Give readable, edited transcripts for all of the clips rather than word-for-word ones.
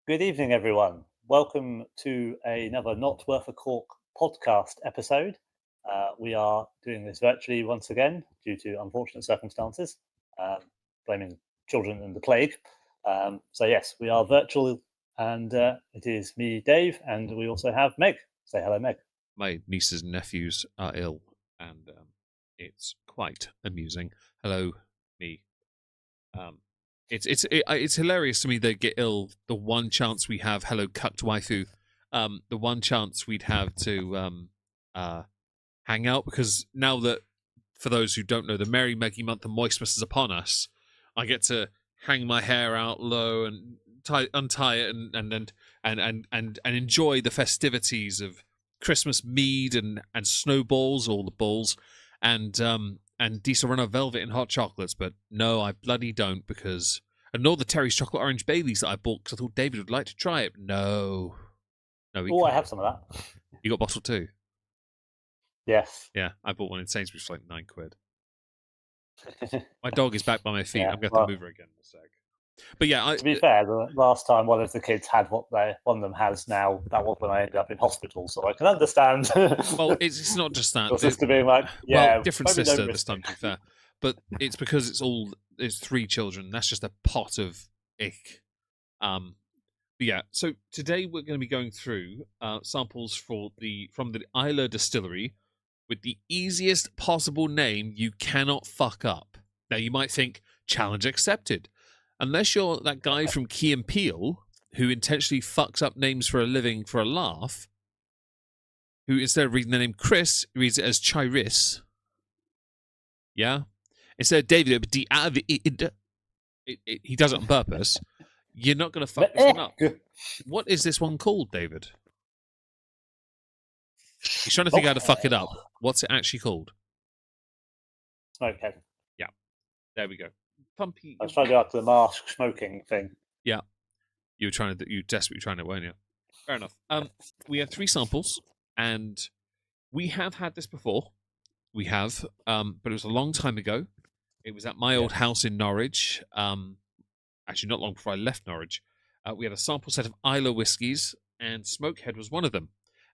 Good evening, everyone. Welcome to another Not Worth a Cork podcast episode. We are doing this virtually once again due to unfortunate circumstances, um, blaming children and the plague. Yes, we are virtual, and it is me, Dave, and we also have Meg. Say hello, Meg. My nieces and nephews are ill, and it's quite amusing. Hello, me. Um, it's hilarious to me they get ill. The one chance we have, hello, cucked waifu. The one chance we'd have to uh, hang out, because now that, for those who don't know, the Merry Meggy month of Moistmas is upon us, I get to hang my hair out low and untie it and enjoy the festivities of Christmas mead and snowballs, all the balls, and decent run of velvet and hot chocolates. But no, I bloody don't, because and nor the Terry's chocolate orange Baileys that I bought because I thought David would like to try it. No, no, we Oh, I can't. have some of that. You got bottle two? Yes. Yeah, I bought one in Sainsbury's for like £9. My dog is back by my feet. Yeah. I'm going to have to Well, move her again in a sec. But yeah, to be fair, the last time one of the kids had what one of them has now, that was when I ended up in hospital. So I can understand. well, it's not just that. Your sister being like, Well, yeah, different maybe don't sister this risk time, it. to be fair. But it's because it's three children. That's just a pot of ick. But yeah, so today we're going to be going through samples from the Isla Distillery with the easiest possible name you cannot fuck up. Now you might think challenge accepted, unless you're that guy from Key and Peele who intentionally fucks up names for a living for a laugh, who instead of reading the name Chris reads it as Chiris. Yeah, instead of David, he does it on purpose. You're not going to fuck this one up. What is this one called, David? He's trying to think how to fuck it up. What's it actually called? Smokehead. Yeah, there we go. Pumpy. I was trying to go up to the mask smoking thing. Yeah, you desperately trying it, weren't you? Fair enough. We have three samples, and we have had this before. We have, but it was a long time ago. It was at my old house in Norwich. Actually, not long before I left Norwich. We had a sample set of Isla whiskies, and Smokehead was one of them,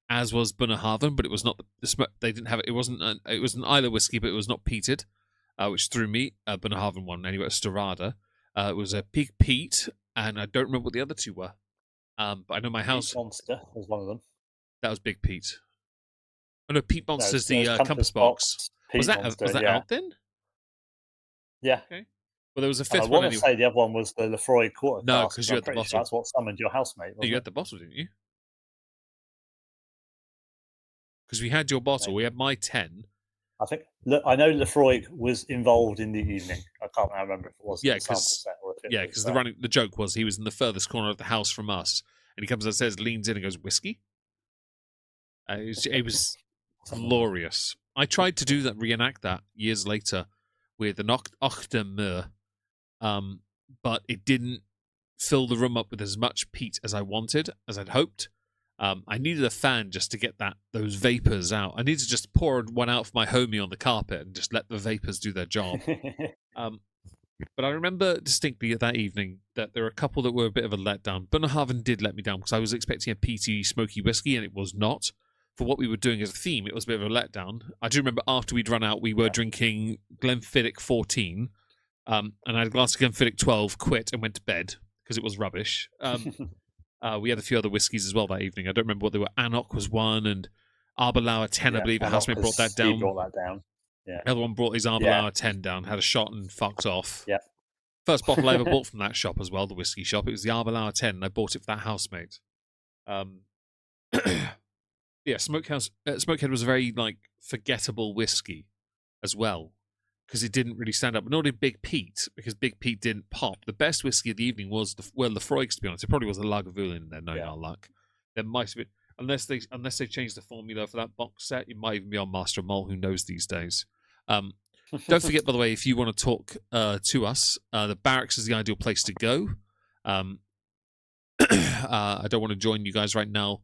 as was Bunnahabhain, but it was not the smoke. They didn't have it. It wasn't. It was an Isla whiskey, but it was not peated, which threw me. Bunnahabhain one anyway. Storada. It was a Peak Pete, and I don't remember what the other two were. But I know my house. Peat Monster was one of them. That was Big Pete. Oh no, Pete Monster's the compass box. Peat Monster, Was that yeah. out then? Yeah. Okay. Well, there was a I fifth one want to anyway. say the other one was the Lefroy quarter No, cask. because you had the Sure bottle. that's what summoned your housemate. No, you had the bottle, didn't you? Because we had your bottle. We had my 10. I think. Look, I know Lefroy was involved in the evening. I can't remember if it was Yeah, the sample set or if it yeah, was, because the joke was he was in the furthest corner of the house from us, and he comes and says, leans in and goes, whiskey. It was glorious. I tried to do that, reenact that years later with an Ochtemur, but it didn't fill the room up with as much peat as I wanted, as I'd hoped. I needed a fan just to get those vapors out. I needed to just pour one out for my homie on the carpet and just let the vapors do their job. But I remember distinctly that evening that there were a couple that were a bit of a letdown. Bunnahabhain did let me down because I was expecting a peaty, smoky whiskey, and it was not. For what we were doing as a theme, it was a bit of a letdown. I do remember after we'd run out, we were drinking Glenfiddich 14, and I had a glass of Glenfiddich 12, quit, and went to bed because it was rubbish. We had a few other whiskies as well that evening. I don't remember what they were. Anok was one, and Arbelauer 10, I believe. A housemate brought that down. He brought that down. Yeah. The other one brought his Arbelauer 10 down, had a shot and fucked off. Yeah. First bottle I ever bought from that shop as well, the whiskey shop. It was the Arbelauer 10, and I bought it for that housemate. Yeah, Smokehead was a very forgettable whiskey as well, because it didn't really stand up. Nor did Big Pete, because Big Pete didn't pop. The best whiskey of the evening was Lefroy's, to be honest. It probably was a Lagavulin in there, knowing our luck. There might have been, unless they changed the formula for that box set, it might even be on Master Mole. Who knows these days? Don't forget, by the way, if you want to talk to us, the barracks is the ideal place to go. I don't want to join you guys right now.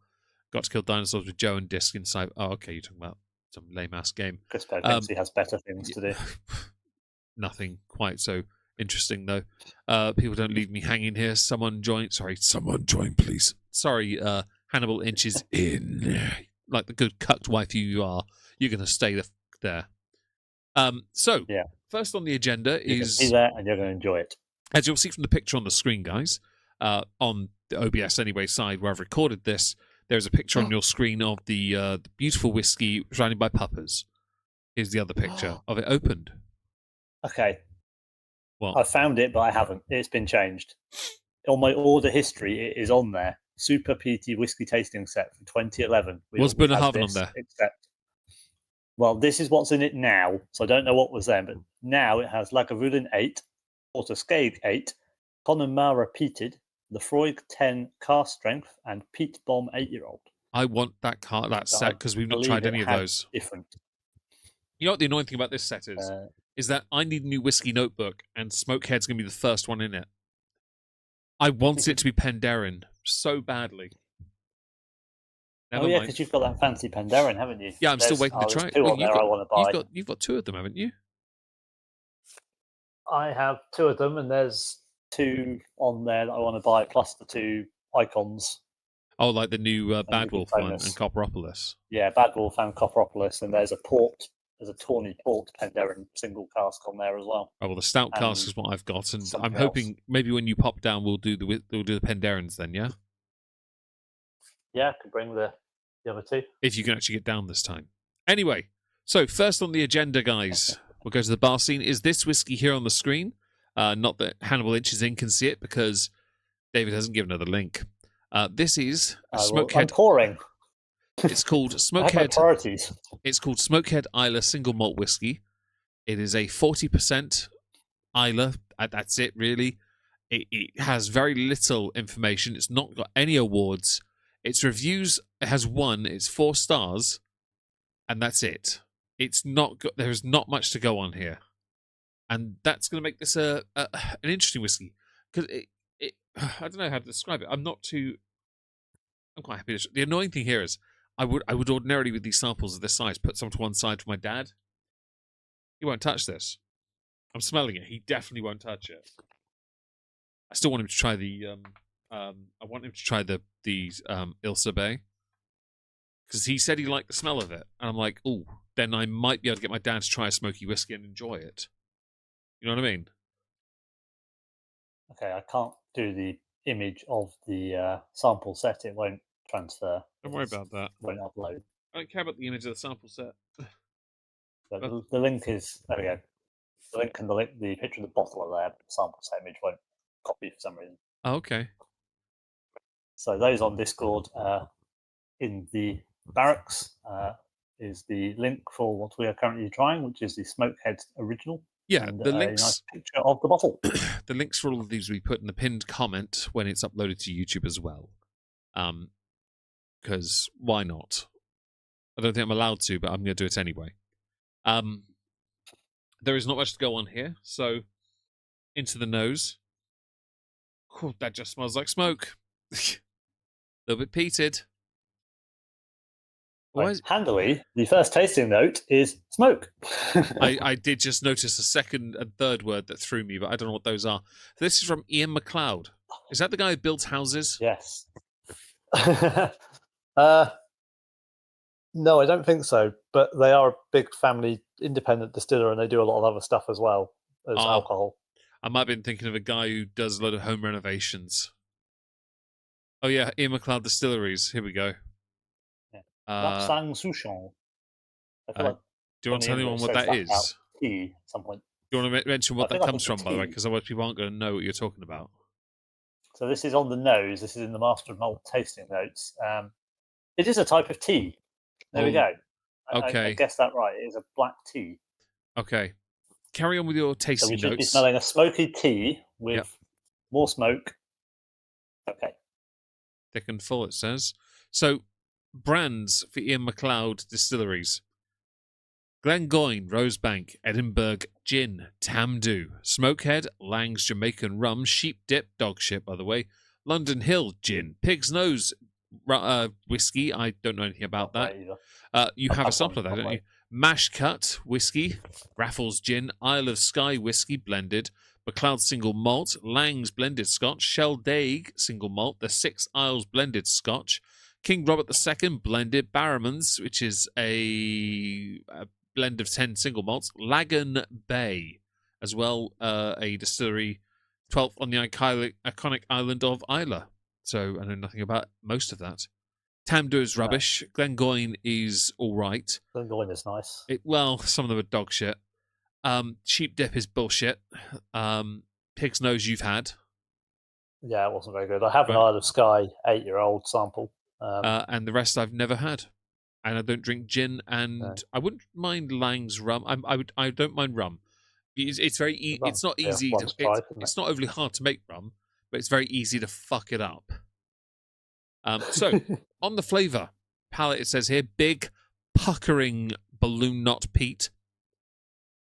Got to Kill Dinosaurs with Joe and Disc inside. Oh, okay, you're talking about some lame ass game. Chris Perkins has better things to do. Nothing quite so Interesting though. People don't leave me hanging here. Someone join. Sorry, someone join, please. Sorry, Hannibal inches in. Like the good cucked wife you are, you're going to stay there. So, Yeah. first on the agenda You can see is, that, and you're going to enjoy it. as you'll see from the picture on the screen, guys, on the OBS anyway side where I've recorded this, there's a picture on your screen of the beautiful whiskey surrounded by puppers. Here's the other picture of it opened. Okay. What? I found it, but I haven't. It's been changed. On my order history, it is on there. Super Peaty Whiskey Tasting Set from 2011. What's Bunnahabhain on there? Except, well, this is what's in it now. So I don't know what was then, but now it has Lagavulin 8, Porterskeg 8, Connemara Peated, Lefroy 10 Cask Strength, and Peat Bomb 8-year-old. I want that set because we've not tried any of those. Different. You know what the annoying thing about this set is that I need a new whiskey notebook, and Smokehead's going to be the first one in it. I want it to be Penderyn so badly. Never mind. Because you've got that fancy Penderyn, haven't you? Yeah, I'm still waiting to try it. Well, I want to buy. You've got 2 of them, haven't you? I have 2 of them, and there's 2 on there that I want to buy, plus the 2 icons. Oh, like the new Bad Wolf one and Copperopolis. Yeah, Bad Wolf and Copperopolis, and there's a Tawny Port Penderyn single cask on there as well. Oh well, the stout cask is what I've got, and I'm hoping maybe when you pop down, we'll do the Penderyns then, yeah. Yeah, I could bring the other 2 if you can actually get down this time. Anyway, so first on the agenda, guys, we'll go to the bar scene. Is this whiskey here on the screen? Not that Hannibal Inches in can see it because David hasn't given her the link. This is Smokehead. I'm pouring. It's called Smokehead. Priorities. It's called Smokehead Islay Single Malt Whiskey. It is a 40% Islay. That's it, really. It has very little information. It's not got any awards. Its reviews, it has 1. It's 4 stars, and that's it. It's not. There's not much to go on here, and that's going to make this an interesting whiskey because I don't know how to describe it. I'm quite happy. The annoying thing here is I would ordinarily, with these samples of this size, put some to one side for my dad. He won't touch this. I'm smelling it. He definitely won't touch it. I still want him to try the. I want him to try the Ilse Bay because he said he liked the smell of it, and I'm like, oh, then I might be able to get my dad to try a smoky whiskey and enjoy it. You know what I mean? Okay, I can't do the image of the sample set. It won't transfer. Don't worry about that. Won't upload. I don't care about the image of the sample set. But the link is there. We go. The link and the picture of the bottle of their sample set image won't copy for some reason. Oh, okay. So those on Discord in the barracks is the link for what we are currently trying, which is the Smokehead original. Yeah, and the links. A nice picture of the bottle. The links for all of these will be put in the pinned comment when it's uploaded to YouTube as well. Because why not? I don't think I'm allowed to, but I'm going to do it anyway. There is not much to go on here, so into the nose. Cool, that just smells like smoke. A little bit peated. Right. Handily, the first tasting note is smoke. I did just notice a second and third word that threw me, but I don't know what those are. This is from Ian MacLeod. Is that the guy who builds houses? Yes. No, I don't think so. But they are a big family independent distiller, and they do a lot of other stuff as well as alcohol. I might have been thinking of a guy who does a lot of home renovations. Oh yeah, Ian MacLeod Distilleries. Here we go. Lapsang Souchon. Do you want to tell anyone what that is? Tea at some point. Do you want to mention what that comes from, by the way? Because otherwise people aren't going to know what you're talking about. So this is on the nose. This is in the Master of Malt tasting notes. It is a type of tea. There we go. Okay. I guessed that right. It is a black tea. Okay. Carry on with your tasting notes. So we should be smelling a smoky tea with more smoke. Okay. Thick and full, it says. So, brands for Ian MacLeod Distilleries. Glengoyne, Rosebank, Edinburgh Gin, Tamdhu, Smokehead, Lang's Jamaican Rum, Sheep Dip, Dog Shit, by the way, London Hill Gin, Pig's Nose Whiskey, I don't know anything about that. You have a sample of that, don't you? Mash Cut Whiskey, Raffles Gin, Isle of Skye Whiskey Blended, MacLeod single malt, Lang's blended Scotch, Sheldaig single malt, the Six Isles blended Scotch, King Robert II blended Barrowmans, which is a blend of 10 single malts, Lagan Bay, as well a distillery 12th on the iconic island of Islay. So I know nothing about most of that. Tamdhu is rubbish. No. Glengoyne is all right. Glengoyne is nice. Well, some of them are dog shit. Sheep dip is bullshit. Pig's nose you've had. Yeah, it wasn't very good. I have an Isle of Skye 8-year-old sample. And the rest I've never had. And I don't drink gin, and no. I wouldn't mind Lang's rum. I don't mind rum. It's very it's not easy. It's not overly hard to make rum, but it's very easy to fuck it up. So on the flavour palette, it says here big, puckering balloon knot peat.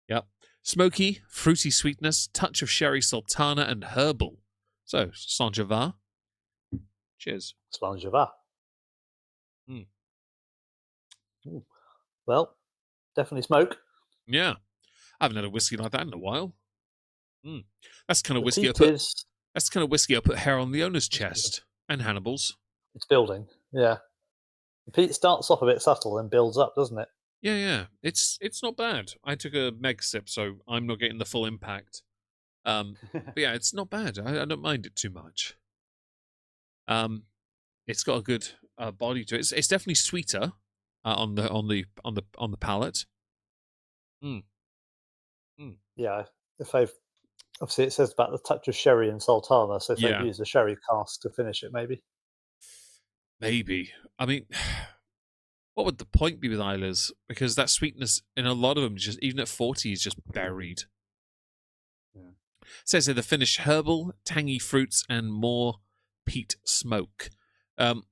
Yep. Smoky, fruity sweetness, touch of sherry sultana and herbal. So, Saint-Java. Cheers. Saint-Java. Well, definitely smoke. Yeah. I haven't had a whiskey like that in a while. That's the kind of whiskey that's the kind of whiskey I put hair on the owner's chest. And Hannibal's. It's building, yeah. The peat starts off a bit subtle and builds up, doesn't it? Yeah. It's not bad. I took a meg sip, so I'm not getting the full impact. But yeah, it's not bad. I don't mind it too much. It's got a good body to it. It's definitely sweeter on the palate. Yeah, obviously it says about the touch of sherry and sultana, so if they've used a sherry cask to finish it, maybe. Maybe. I mean, what would the point be with Islays? Because that sweetness in a lot of them, just even at 40, is just buried. Yeah. It says here the finish herbal, tangy fruits, and more peat smoke. The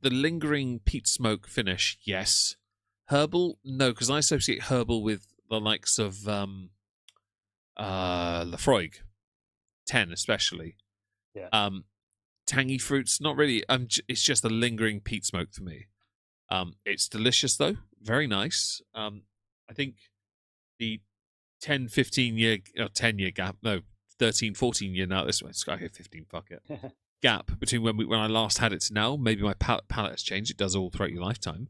lingering peat smoke finish, yes. Herbal, no, because I associate herbal with the likes of Lafroig, 10 especially. Yeah. Tangy fruits, not really. It's just a lingering peat smoke for me. It's delicious though, very nice. I think the 10, 15 year, 10 year gap, no, 13, 14 year now, this way, Sky here 15, fuck it. Gap between when I last had it to now, maybe my palate has changed. It does all throughout your lifetime.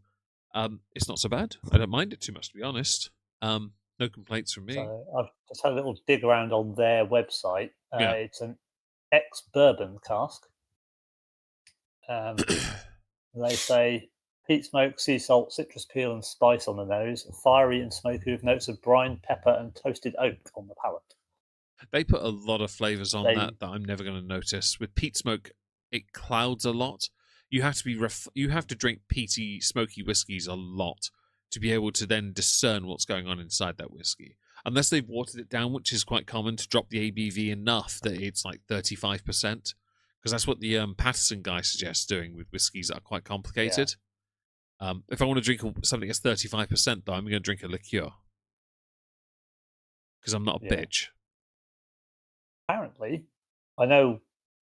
It's not so bad. I don't mind it too much, to be honest. No complaints from me. So I've just had a little dig around on their website. It's an ex-bourbon cask. They say peat smoke, sea salt, citrus peel, and spice on the nose, fiery and smoky with notes of brine, pepper, and toasted oak on the palate. They put a lot of flavours on that I'm never going to notice. With peat smoke, it clouds a lot. You have to you have to drink peaty, smoky whiskies a lot to be able to then discern what's going on inside that whiskey. Unless they've watered it down, which is quite common, to drop the ABV enough that it's like 35%. Because that's what the Patterson guy suggests doing with whiskies that are quite complicated. Yeah. If I want to drink something that's 35%, though, I'm going to drink a liqueur. Because I'm not a bitch. Apparently, I know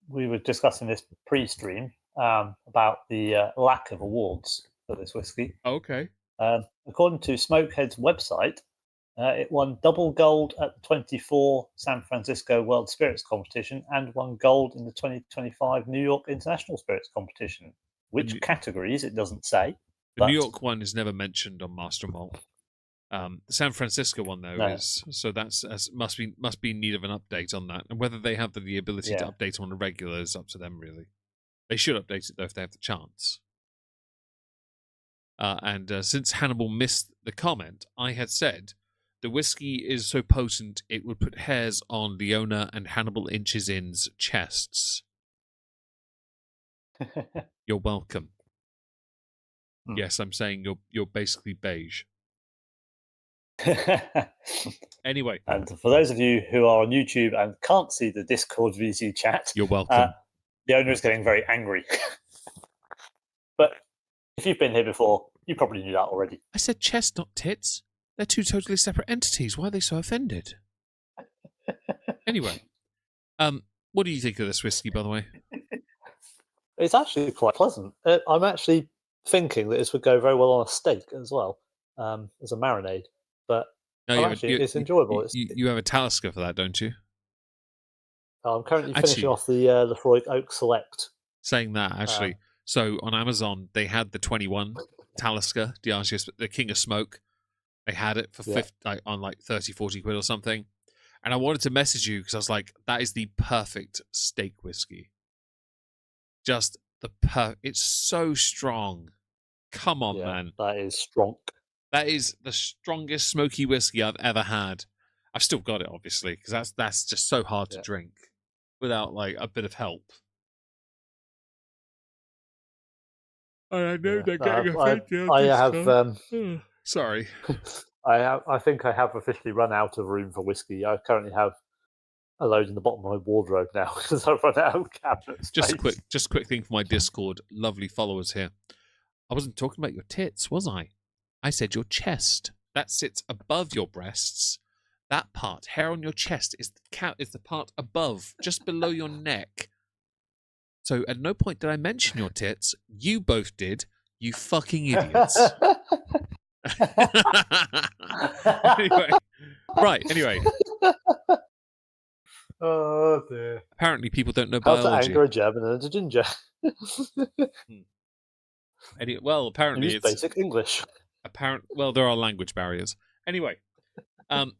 we were discussing this pre-stream about the lack of awards for this whiskey. Okay. According to Smokehead's website, it won double gold at the 24 San Francisco World Spirits Competition and won gold in the 2025 New York International Spirits Competition. Which categories, it doesn't say. The New York one is never mentioned on Master Malt. The San Francisco one, though, is. So that's must be in need of an update on that. And whether they have the ability to update on a regular is up to them, really. They should update it, though, if they have the chance. And since Hannibal missed the comment, I had said the whiskey is so potent it would put hairs on Leona and Hannibal Inches In's chests. You're welcome. Yes, I'm saying you're basically beige. Anyway. And for those of you who are on YouTube and can't see the Discord VC chat, you're welcome. The owner is getting very angry. But if you've been here before, you probably knew that already. I said chest, not tits. They're two totally separate entities. Why are they so offended? Anyway, what do you think of this whiskey, by the way? It's actually quite pleasant. I'm actually thinking that this would go very well on a steak as well, as a marinade. But it's enjoyable. You have a Talisker for that, don't you? I'm currently finishing Actually, off the Lefroy Oak Select. saying that, Um, actually, so on Amazon, they had the 21 Talisker, the King of Smoke. They had it for yeah, 50, like, on like 30, 40 quid or something. And I wanted to message you because I was like, that is the perfect steak whiskey. Just it's so strong. Come on, yeah, man. that is strong. That is the strongest smoky whiskey I've ever had. I've still got it, obviously, because that's just so hard to Yeah, drink without like a bit of help. And I know yeah. they're getting I, offended on I this have. time. Sorry. I think I have officially run out of room for whiskey. I currently have a load in the bottom of my wardrobe now because I've run out of cabinet Just a space. quick thing for my Discord. Lovely followers here. I wasn't talking about your tits, was I? I said your chest. That sits above your breasts. That part, hair on your chest, is the part above, just below your neck. So at no point did I mention your tits. You both did. You fucking idiots. Anyway, right. Anyway, Oh dear. apparently people don't know How to biology. anger a German and a ginger. Hmm. Well, apparently Use it's basic English. apparent. Well, there are language barriers. Anyway, um,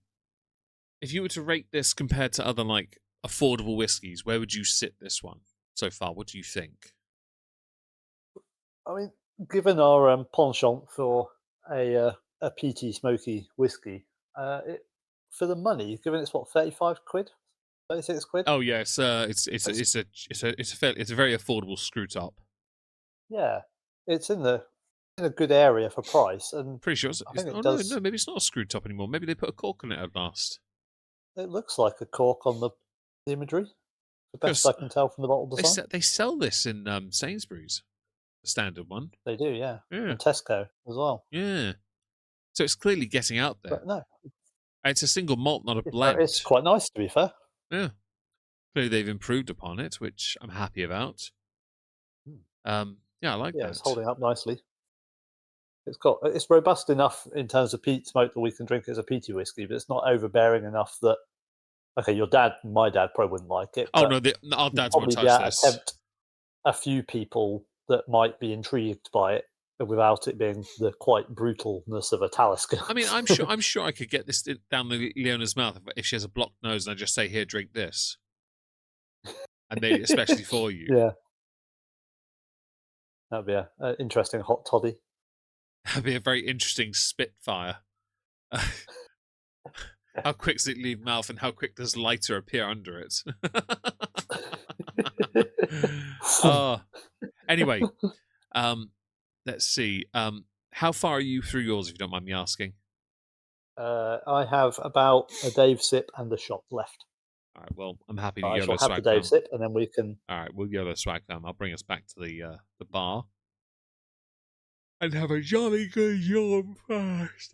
if you were to rate this compared to other like affordable whiskies, where would you sit this one so far? What do you think? I mean, given our penchant for a peaty, smoky whiskey, for the money, given it's what 35 quid, 36 quid. Oh yeah, it's a very affordable screw top. Yeah, it's in a good area for price, and Pretty sure. I think Oh it no, does. maybe it's not a screw top anymore. Maybe they put a cork on it at last. It looks like a cork on the imagery, the best Because I can tell from the bottle design. they sell this in Sainsbury's, the standard one. They do, yeah, Yeah, and Tesco as well. yeah. So it's clearly getting out there. But no, It's a single malt, not a it's blend. quite nice to be fair. Yeah, clearly they've improved upon it, which I'm happy about. Mm. Yeah, I like Yeah, it's that. holding up nicely. It's robust enough in terms of peat smoke that we can drink it as a peaty whiskey, but it's not overbearing enough that okay, my dad probably wouldn't like it, Oh but no, our you'd dads won't probably be touch able to this. tempt a few people that might be intrigued by it without it being the quite brutalness of a Talisker. I mean, I'm sure I could get this down Leona's mouth if she has a blocked nose, and I just say, "Here, drink this," and made it especially for you. Yeah, that'd be a interesting hot toddy. That'd be a very interesting spitfire. How quick does it leave mouth, and how quick does lighter appear under it? Oh, anyway, let's see. How far are you through yours, if you don't mind me asking? I have about a Dave sip and a shot left. All right. Well, I'm happy to I YOLO shall have the swag Dave fam. sip, and then we can. All right, we'll YOLO swag fam. I'll bring us back to the bar and have a jolly good yawn first.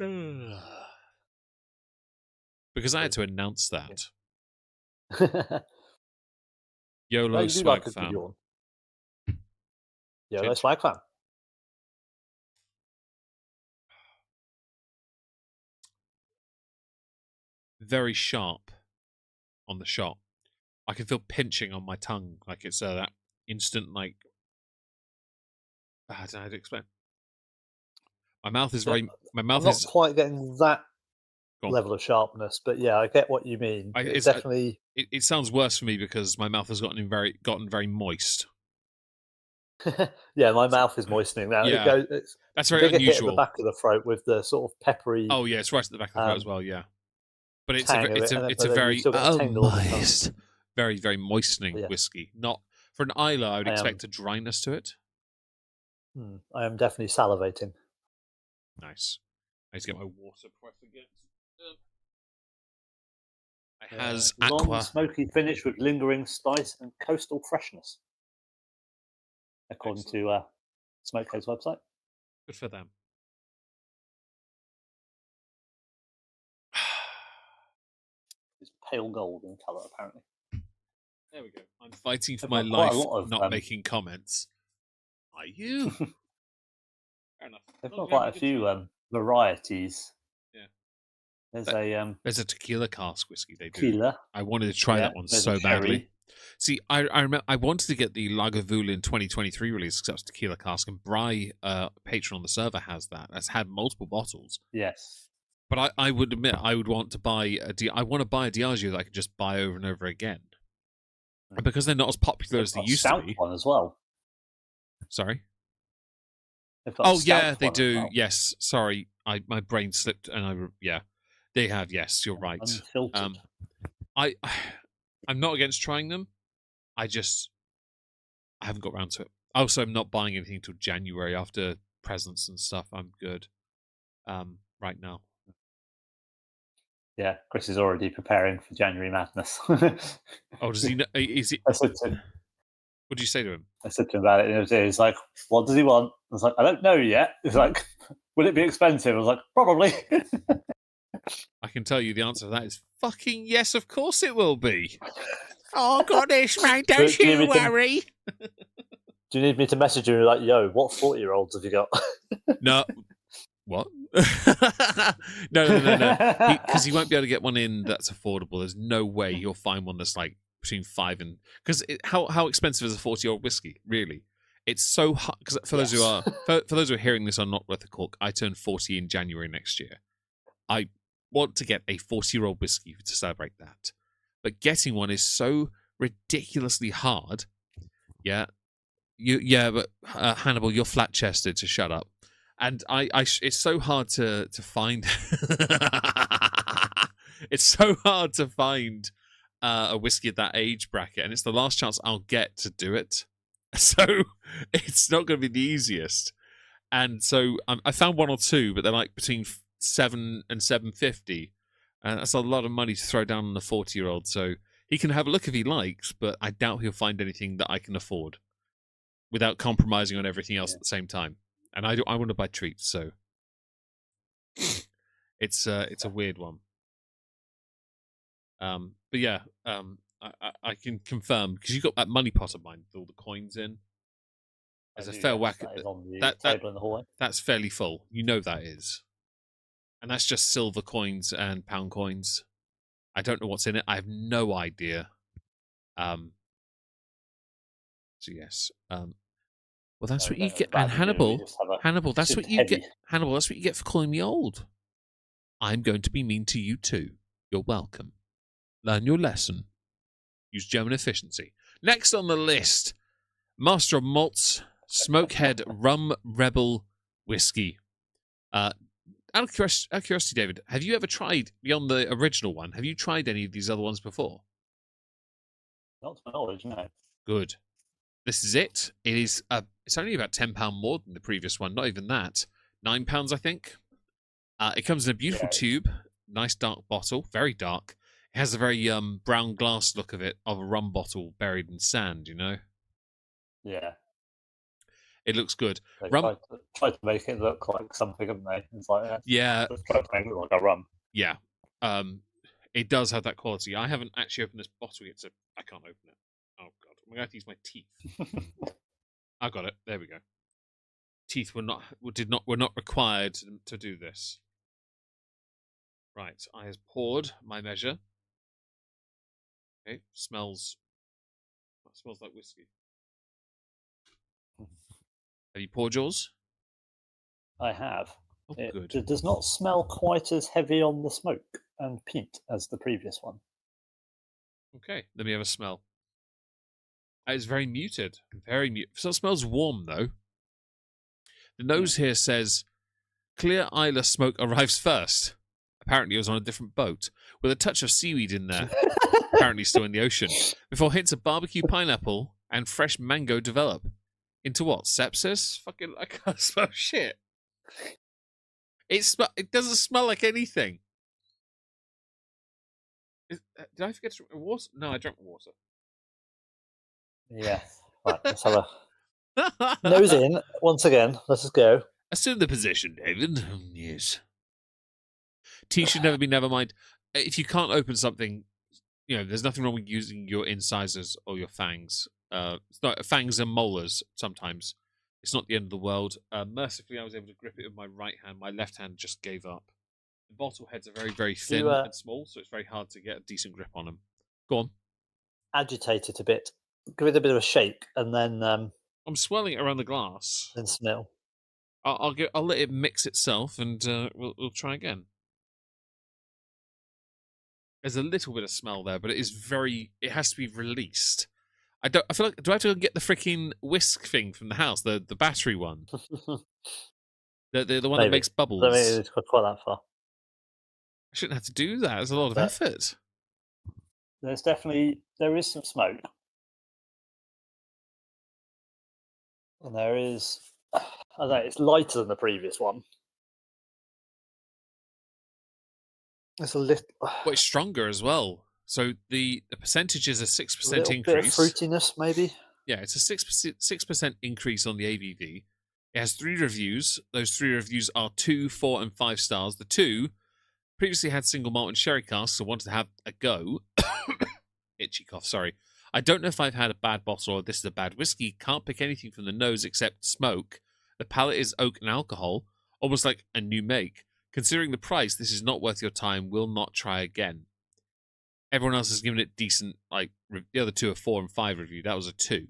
Because I had to announce that. No, YOLO you do swag like a good fam. yawn. Yeah, that's Chinch. swag fan. Very sharp on the shot. I can feel pinching on my tongue, like it's that instant, like I don't know how to explain. My mouth is Yeah, very. My I'm mouth not is. quite getting that Go on. level of sharpness, but yeah, I get what you mean. I, It's it's, definitely it sounds worse for me because my mouth has gotten very moist. yeah. My mouth is moistening now. It Yeah, goes. that's It's a very bigger hit at the unusual. back of the throat with the sort of peppery Oh yeah, it's right at the back of the throat as um, well. Yeah, but tang of it, it's but a then you very still get a tingle on the tongue. moist, very moistening But yeah, whiskey. Not for an Isla, I would I am. expect a dryness to it. I am definitely salivating. Nice. I need to get my water before I forget. It has Long, aqua. smoky finish with lingering spice and coastal freshness, according Excellent. to Smokehead's website. Good for them. It's pale gold in colour, apparently. There we go. I'm fighting for They've my got quite a life, lot of not making comments. Are you? Fair enough. they've Long got as you're having quite a a good few time. varieties. Yeah. There's a There's a tequila cask whiskey they do. tequila, I wanted to try yeah. that one There's a so badly. sherry, See, I remember I wanted to get the Lagavulin 2023 release because that's Tequila Cask, and Bry, patron on the server, has that. That's had multiple bottles. Yes. But I would admit I would want to buy I want to buy a Diageo that I could just buy over and over again. And because they're not as popular as they Got a used to stout be. one as well. Sorry. They've got a Oh yeah, stout they one as do. well. Yes. Sorry, my brain slipped, and yeah, they have. Yes, you're right. Unfiltered. I I'm not against trying them. I haven't got around to it. Also, I'm not buying anything until January after presents and stuff. I'm good. Right now. Yeah, Chris is already preparing for January madness. Oh, does he know? Is it? I said to What did you say to him? him about it, and he was like, "What does he want?" I was like, "I don't know yet." He's like, "Will it be expensive?" I was like, "Probably." I can tell you the answer to that is fucking yes, of course it will be. Oh, goodness, mate, don't Do you you need me to- worry. Do you need me to message you like, "Yo, what 40-year-olds have you got?" No. What? No. Because he won't be able to get one in that's affordable. There's no way he'll find one that's like between 5 and... Because how expensive is a 40-year-old whiskey, really? It's so hard. Because for those who are for those who are hearing this on Not Worth a Cork, I turn 40 in January next year. I want to get a 40-year-old whiskey to celebrate that. But getting one is so ridiculously hard. Yeah. But Hannibal, you're flat chested, so shut up. And it's so hard to find. It's so hard to find a whiskey at that age bracket, and it's the last chance I'll get to do it. So it's not going to be the easiest. And so I found one or two, but they're like between $7 and $7.50, and that's a lot of money to throw down on a 40-year-old. So he can have a look if he likes, but I doubt he'll find anything that I can afford without compromising on everything else at the same time. And I want to buy treats, so it's a weird one. But yeah, I can confirm because you've got that money pot of mine with all the coins in. There's a fair whack. That is on the table in the hallway. That's fairly full. You know that is, and that's just silver coins and pound coins. I don't know what's in it. I have no idea. So yes. Well, that's what you get. And Hannibal, that's what you get. Hannibal, that's what you get for calling me old. I'm going to be mean to you too. You're welcome. Learn your lesson. Use German efficiency. Next on the list, Master of Malts, Smokehead Rum Rebel Whiskey. Out of curiosity, David, have you ever tried, beyond the original one, have you tried any of these other ones before? Not to my knowledge, no. Good. This is it. It is. It's only about £10 more than the previous one. Not even that. £9, I think. It comes in a beautiful tube, nice dark bottle, very dark. It has a very brown glass look of it, of a rum bottle buried in sand. You know. Yeah. It looks good. They tried to make it look like something, haven't they? It's like yeah. Tried to make it look like a rum. Yeah. It does have that quality. I haven't actually opened this bottle yet, so I can't open it. Oh god, I'm gonna have to use my teeth. I got it. There we go. Teeth were not required to do this. Right, I have poured my measure. Okay, smells like whiskey. Have you poured yours? I have. Oh, good. It does not smell quite as heavy on the smoke and peat as the previous one. Okay, let me have a smell. It's very muted. Very muted. So it smells warm, though. The nose here says, Clear Isla smoke arrives first. Apparently it was on a different boat, with a touch of seaweed in there. Apparently still in the ocean. Before hints of barbecue pineapple and fresh mango develop. Into what? Sepsis? Fucking, I can't smell shit. It doesn't smell like anything. Did I forget to drink water? No, I drank water. Yeah. Right, let's have a nose in once again. Let us go. Assume the position, David. Yes. Tea should never be never mind. If you can't open something, there's nothing wrong with using your incisors or your fangs. It's not fangs and molars sometimes. It's not the end of the world. Mercifully, I was able to grip it with my right hand. My left hand just gave up. The bottle heads are very, very thin and small, so it's very hard to get a decent grip on them. Go on. agitate it a bit, give it a bit of a shake, and I'm swirling it around the glass. then smell. I'll let it mix itself, and we'll try again. There's a little bit of smell there, but it is very. It has to be released. I don't. I feel like. Do I have to go get the freaking whisk thing from the house? The battery one. The one that Maybe. makes I don't think bubbles. it's quite that far. I shouldn't have to do that. It's a lot of But effort. there is some smoke, and there is. I don't know. It's lighter than the previous one. It's a little, Well, it's stronger as well. So the percentage is a 6% little bit of increase. fruitiness, maybe. Yeah, it's a 6% increase on the ABV. It has 3 reviews. Those 3 reviews are 2, 4, and 5 stars. The 2 previously had single malt and sherry casks, so wanted to have a go. Itchy cough, sorry. I don't know if I've had a bad bottle or this is a bad whiskey. Can't pick anything from the nose except smoke. The palate is oak and alcohol, almost like a new make. Considering the price, this is not worth your time. Will not try again. Everyone else has given it decent, like the other 2 are 4 and 5 review. That was a 2.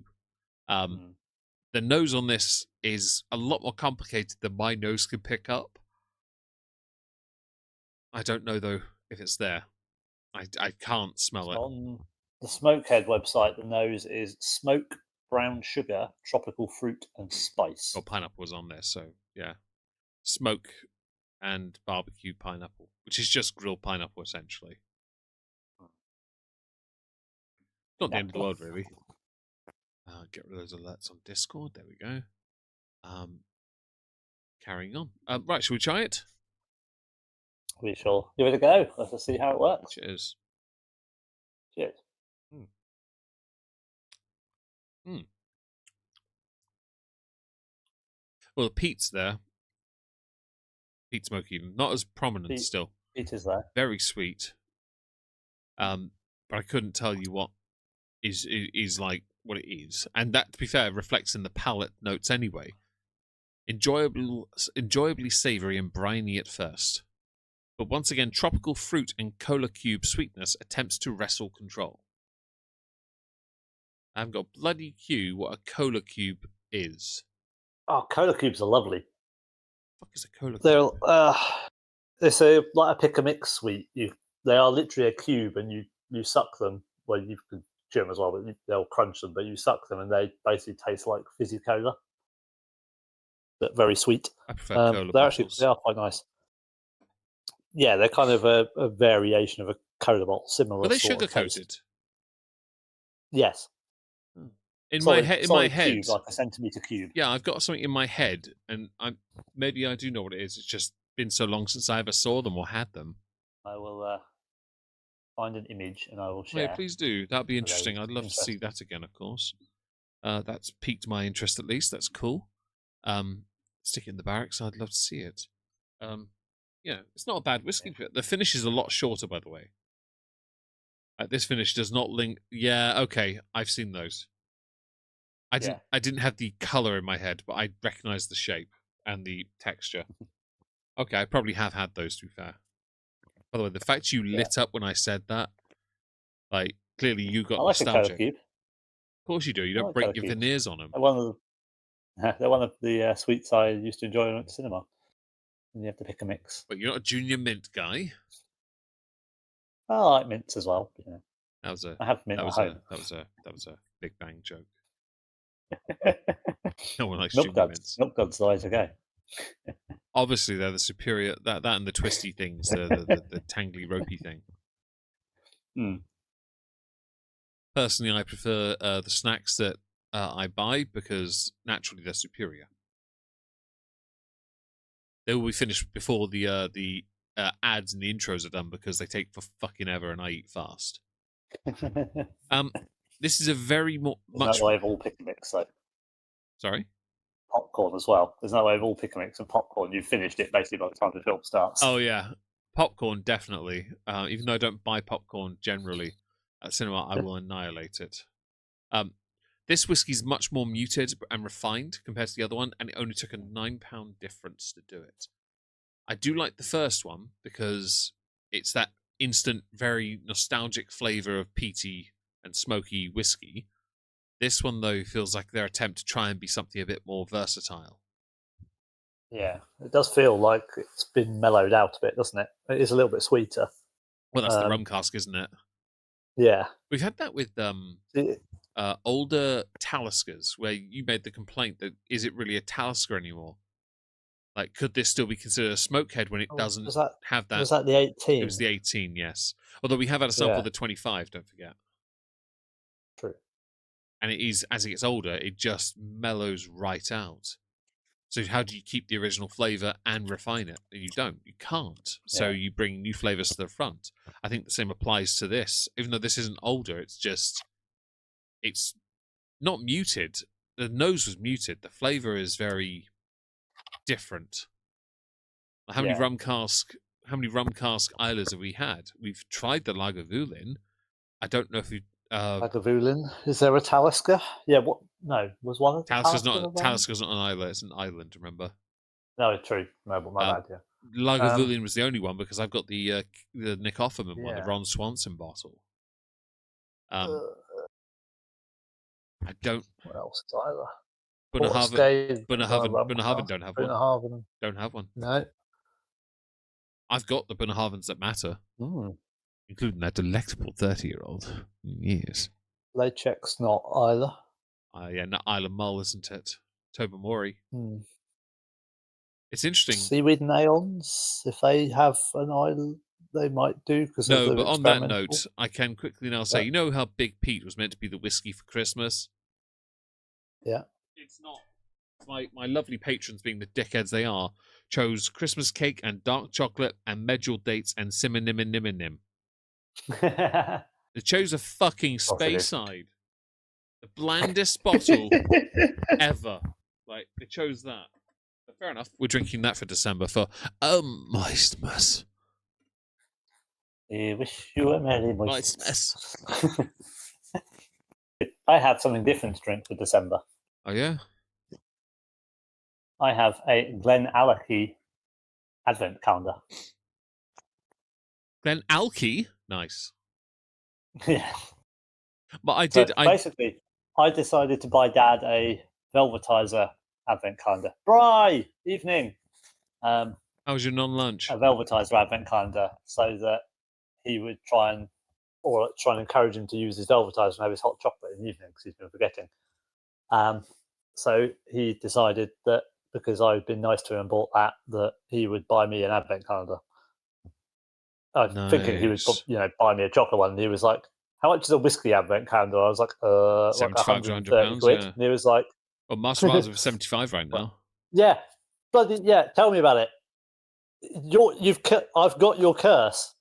The nose on this is a lot more complicated than my nose can pick up. I don't know though if it's there. I can't smell it. On the Smokehead website, the nose is smoke, brown sugar, tropical fruit, and spice. Well, pineapple was on there, so yeah. Smoke and barbecue pineapple, which is just grilled pineapple essentially. Not the end of the world, really. Get rid of those alerts on Discord. There we go. Carrying on. Right, shall we try it? We shall give it a go. Let's see how it works. Cheers. Cheers. Well, the peat's there. Peat smoke even. Not as prominent still. Peat is there. Very sweet. But I couldn't tell you what is like what it is. And that, to be fair, reflects in the palate notes anyway. Enjoyably savoury and briny at first. But once again, tropical fruit and cola cube sweetness attempts to wrestle control. I haven't got a bloody clue what a cola cube is. Oh, cola cubes are lovely. What the fuck is a cola cube? It's like a pick a mix sweet. They are literally a cube, and you suck them. Well, you can chew them as well, but they'll crunch them. But you suck them, and they basically taste like fizzy cola. But very sweet. I prefer cola bottles. They are quite nice. Yeah, they're kind of a variation of a cola bottle, similar. Are they sugar coated? Yes. In my head, cube, like a centimeter cube. Yeah, I've got something in my head, and maybe I do know what it is. It's just been so long since I ever saw them or had them. I will find an image and I will share. Yeah, please do. That'd be interesting. I'd love to see that again, of course. That's piqued my interest at least. That's cool. Stick it in the barracks. I'd love to see it. Yeah, it's not a bad whiskey. The finish is a lot shorter, by the way. This finish does not link. Yeah, okay. I've seen those. I didn't have the color in my head, but I recognized the shape and the texture. Okay, I probably have had those, to be fair. By the way, the fact you lit up when I said that, like, clearly you got nostalgic. I like a cola cube. Of course you do. You don't break your veneers on them. They're one of the sweets I used to enjoy when I went to cinema. And you have to pick a mix. But you're not a junior mint guy? I like mints as well. Yeah. I have mint at home. That was a Big Bang joke. No one likes Milk junior duds. mints. Milk duds the way to go. Obviously, they're the superior. That and the twisty things, the tangly, ropey thing. Personally, I prefer the snacks that I buy because naturally they're superior. They will be finished before the ads and the intros are done because they take for fucking ever and I eat fast. This is a very much. Isn't that the way of all pick and mix, though? Sorry? Popcorn as well. There's no way of all pick and mix and popcorn. You've finished it basically by the time the film starts. Oh, yeah. Popcorn, definitely. Even though I don't buy popcorn generally at cinema, I will annihilate it. This whiskey's much more muted and refined compared to the other one, and it only took a £9 difference to do it. I do like the first one because it's that instant, very nostalgic flavour of peaty and smoky whiskey. This one, though, feels like their attempt to try and be something a bit more versatile. Yeah, it does feel like it's been mellowed out a bit, doesn't it? It is a little bit sweeter. Well, that's the rum cask, isn't it? Yeah. We've had that with older Taliskers, where you made the complaint that is it really a Talisker anymore? Like, could this still be considered a Smokehead when it doesn't have that? Was that the 18? It was the 18, yes. Although we have had a sample of the 25, don't forget. True. And it is, as it gets older, it just mellows right out. So how do you keep the original flavour and refine it? You don't. You can't. So you bring new flavours to the front. I think the same applies to this. Even though this isn't older, it's not muted. The nose was muted. The flavour is very different. How many rum cask Islers have we had? We've tried the Lagavulin. I don't know if we Lagavulin. Is there a Talisker? Yeah. What? No. Was one of the Talisker's not an islet. It's an island. Remember? No, true. No, but my bad. Yeah. Lagavulin was the only one because I've got the Nick Offerman one, the Ron Swanson bottle. I don't. What else is either? Bunnahabhain don't have one. Don't have one. No. I've got the Bunnahabhains that matter, including that delectable 30-year-old. Yes. Lechek's not either. Not Isla Mull, isn't it? Tobermory. It's interesting. Seaweed and Aeons, if they have an island, they might do. No, but on that note, I can quickly now say, you know how Big Pete was meant to be the whiskey for Christmas? Yeah. It's not. My lovely patrons, being the dickheads they are, chose Christmas cake and dark chocolate and medjool dates and simonimin. They chose a fucking Speyside. The blandest bottle ever. Like, they chose that. But fair enough. We're drinking that for December for Moistmas. We wish you a Merry Moistmas. I have something different to drink for December. Oh, yeah? I have a Glen Allachie Advent calendar. Glen Allachie? Nice. Yeah. But basically, I decided to buy Dad a Velvetizer Advent calendar. Bri! Evening! How was your non-lunch? A Velvetizer Advent calendar, so that he would try and encourage him to use his Velvetizer and have his hot chocolate in the evening because he's been forgetting. So he decided that because I'd been nice to him and bought that he would buy me an Advent calendar. I was thinking he would, buy me a chocolate one. And he was like, "How much is a whiskey Advent calendar?" I was like, £75 like £130. Yeah. And he was like, "Well, Master Miles are for 75 right now." Yeah, bloody yeah. Tell me about it. I've got your curse.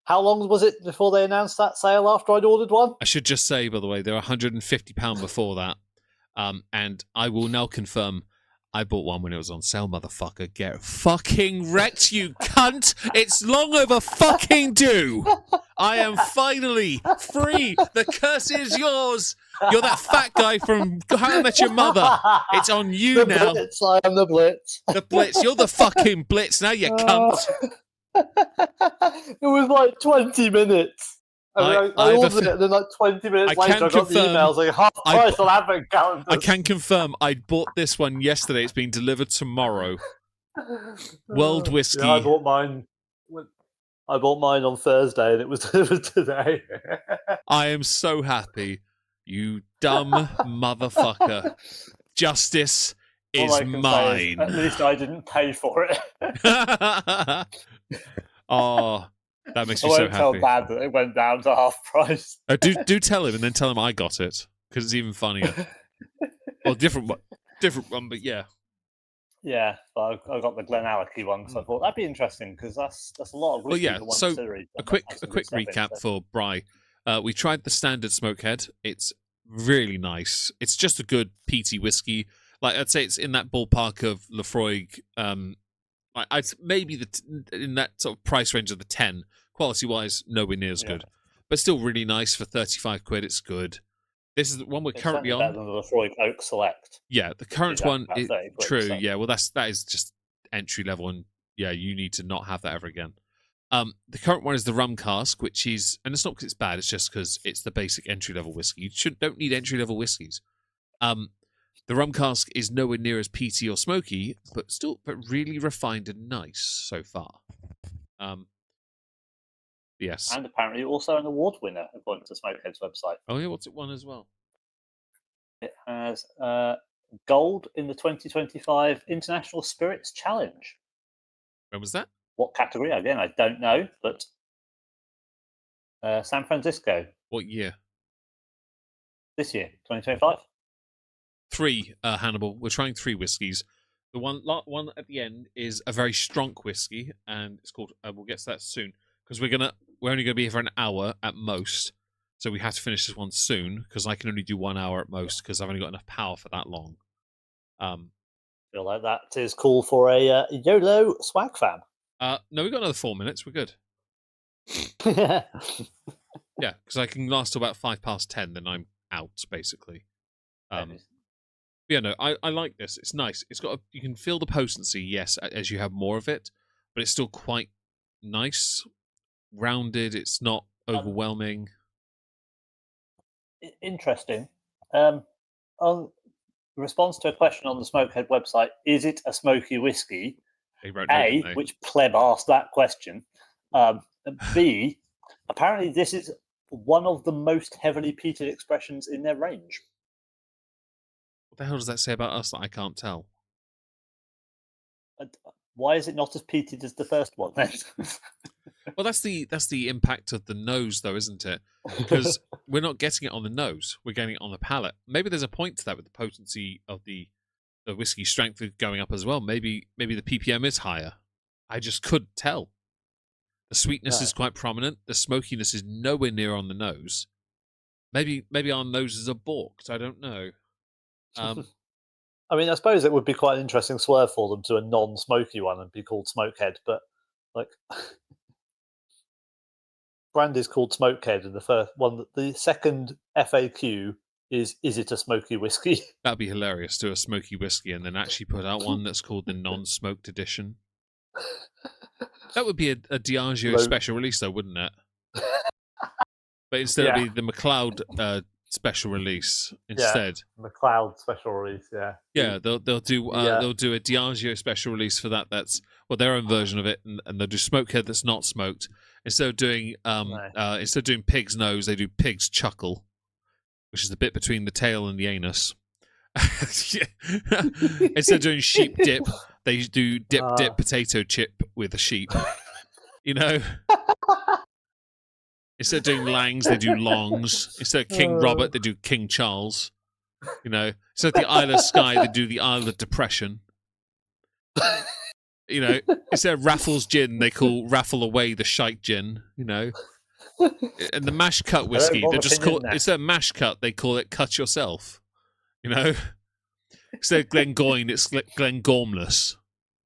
How long was it before they announced that sale after I'd ordered one? I should just say, by the way, they were £150 before that. And I will now confirm I bought one when it was on sale, motherfucker. Get fucking wrecked, you cunt! It's long over fucking due! I am finally free! The curse is yours! You're that fat guy from How I Met Your Mother. It's on you now. Blitz, I am the Blitz. The Blitz. You're the fucking Blitz now, you cunt. It was like 20 minutes. I ordered it, and then like 20 minutes later, I got the emails like half price on Advent calendars. I can confirm I bought this one yesterday. It's being delivered tomorrow. World Whiskey. Yeah, I bought mine on Thursday, and it was delivered today. I am so happy. You dumb motherfucker. Justice is mine. At least I didn't pay for it. Oh, that makes me so happy. I won't tell Dad that it went down to half price. Do tell him, and then tell him I got it, because it's even funnier. Well, different one, but yeah. Yeah, but I got the Glen Allachie one, so I thought that'd be interesting because that's a lot of whiskey for one distillery. A quick recap for Bri. We tried the standard Smokehead. It's really nice. It's just a good peaty whiskey. Like I'd say, it's in that ballpark of Laphroaig. I'd maybe in that sort of price range of the 10. Quality wise, nowhere near as good, but still really nice for £35. It's good. This is the one we're currently on. Better than the Laphroaig Oak Select. Yeah, the current one is true. So. Yeah, well, that is just entry level, and yeah, you need to not have that ever again. The current one is the rum cask, which is, and it's not because it's bad. It's just because it's the basic entry level whiskey. You don't need entry level whiskies. The rum cask is nowhere near as peaty or smoky, but really refined and nice so far. Yes. And apparently also an award winner, according to Smokehead's website. Oh yeah, what's it won as well? It has gold in the 2025 International Spirits Challenge. When was that? What category? Again, I don't know, but San Francisco What year? this year, 2025. 3, Hannibal. We're trying 3 whiskies. The one at the end is a very strong whiskey, and it's called. We'll get to that soon because we're only gonna be here for an hour at most, so we have to finish this one soon because I can only do 1 hour at most because I've only got enough power for that long. Feel like that is cool for a YOLO swag fam. No, we've got another 4 minutes. We're good. Yeah, Yeah, because I can last till about 10:05, then I'm out basically. Yeah, no, I like this. It's nice. It's got you can feel the potency, yes, as you have more of it, but it's still quite nice, rounded. It's not overwhelming. Interesting. On response to a question on the Smokehead website, is it a smoky whiskey? They wrote no, didn't they? Which pleb asked that question. B, apparently this is one of the most heavily peated expressions in their range. What the hell does that say about us that I can't tell? Why is it not as peated as the first one? Well, that's the impact of the nose, though, isn't it? Because we're not getting it on the nose; we're getting it on the palate. Maybe there's a point to that with the potency of the whiskey strength going up as well. Maybe the ppm is higher. I just couldn't tell. The sweetness is quite prominent. The smokiness is nowhere near on the nose. Maybe our noses are balked. I don't know. I mean, I suppose it would be quite an interesting swerve for them to a non-smoky one and be called Smokehead, but like brand is called Smokehead, and the first one, the second FAQ is it a smoky whiskey? That'd be hilarious. Do a smoky whiskey and then actually put out one that's called the non-smoked edition. That would be a Diageo special release, though, wouldn't it? But instead, it'd be the McLeod special release instead. Yeah, McLeod special release. Yeah, yeah. They'll do a Diageo special release for that. That's their own version of it, and they'll do Smokehead that's not smoked. Instead of doing pig's nose, they do pig's chuckle, which is the bit between the tail and the anus. Instead of doing sheep dip, they do dip potato chip with a sheep. You know. Instead of doing Langs, they do Longs. Instead of King Robert, they do King Charles. You know, instead of the Isle of Skye, they do the Isle of Depression. You know, instead of Raffles Gin, they call Raffle Away the Shite Gin. You know, and the mash cut whiskey, they just call instead of mash cut, they call it Cut Yourself. You know, instead of Glengoyne, it's Glengormless.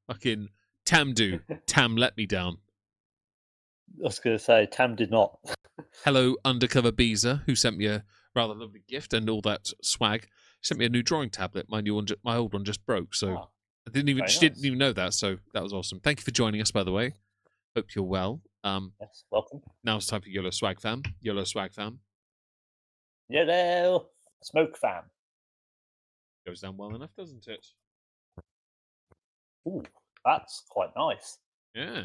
Fucking Tamdu, Tam let me down. I was going to say, Tam did not. Hello, Undercover Beezer, who sent me a rather lovely gift and all that swag. She sent me a new drawing tablet. My old one just broke, so she didn't even know that, so that was awesome. Thank you for joining us, by the way. Hope you're well. Yes, welcome. Now it's time for YOLO Swag Fam. YOLO Swag Fam. YOLO Smoke Fam. Goes down well enough, doesn't it? Ooh, that's quite nice. Yeah.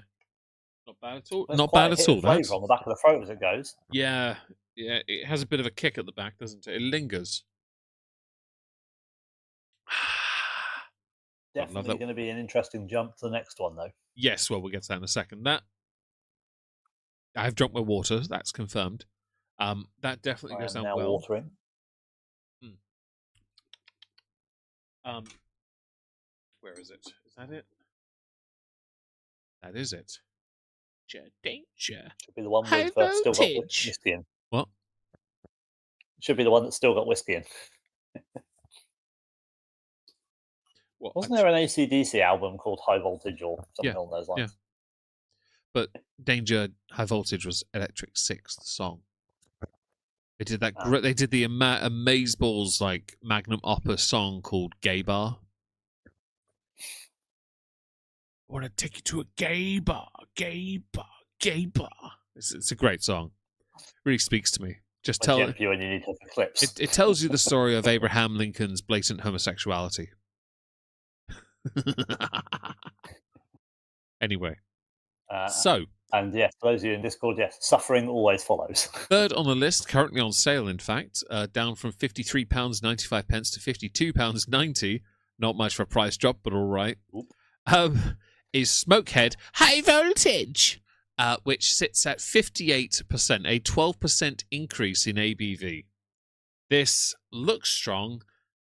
Not bad at all. There's Not quite bad a at all. Flavour on the back of the throat as it goes. Yeah, it has a bit of a kick at the back, doesn't it? It lingers. Definitely going to be an interesting jump to the next one, though. Yes, well, we'll get to that in a second. That I've drunk my water. That's confirmed. That definitely goes down now well. Watering. Where is it? Is that it? That is it. Danger. Should be the one with still got whiskey in. What? Should be the one that's still got whiskey in. Wasn't there an AC/DC album called High Voltage or something along those lines? Yeah. But Danger High Voltage was Electric Six, the song. They did that. They did the Amazeballs like magnum opus song called Gay Bar. I want to take you to a gay bar, gay bar, gay bar. It's a great song. Really speaks to me. Just I tell jump you when you need to eclipse. it tells you the story of Abraham Lincoln's blatant homosexuality. Anyway, so And yes, for those of you in Discord, yes, suffering always follows. third on the list, currently on sale, in fact, down from £53.95 to £52.90. Not much for a price drop, but all right. Is Smokehead High Voltage, which sits at 58%, a 12% increase in ABV. This looks strong.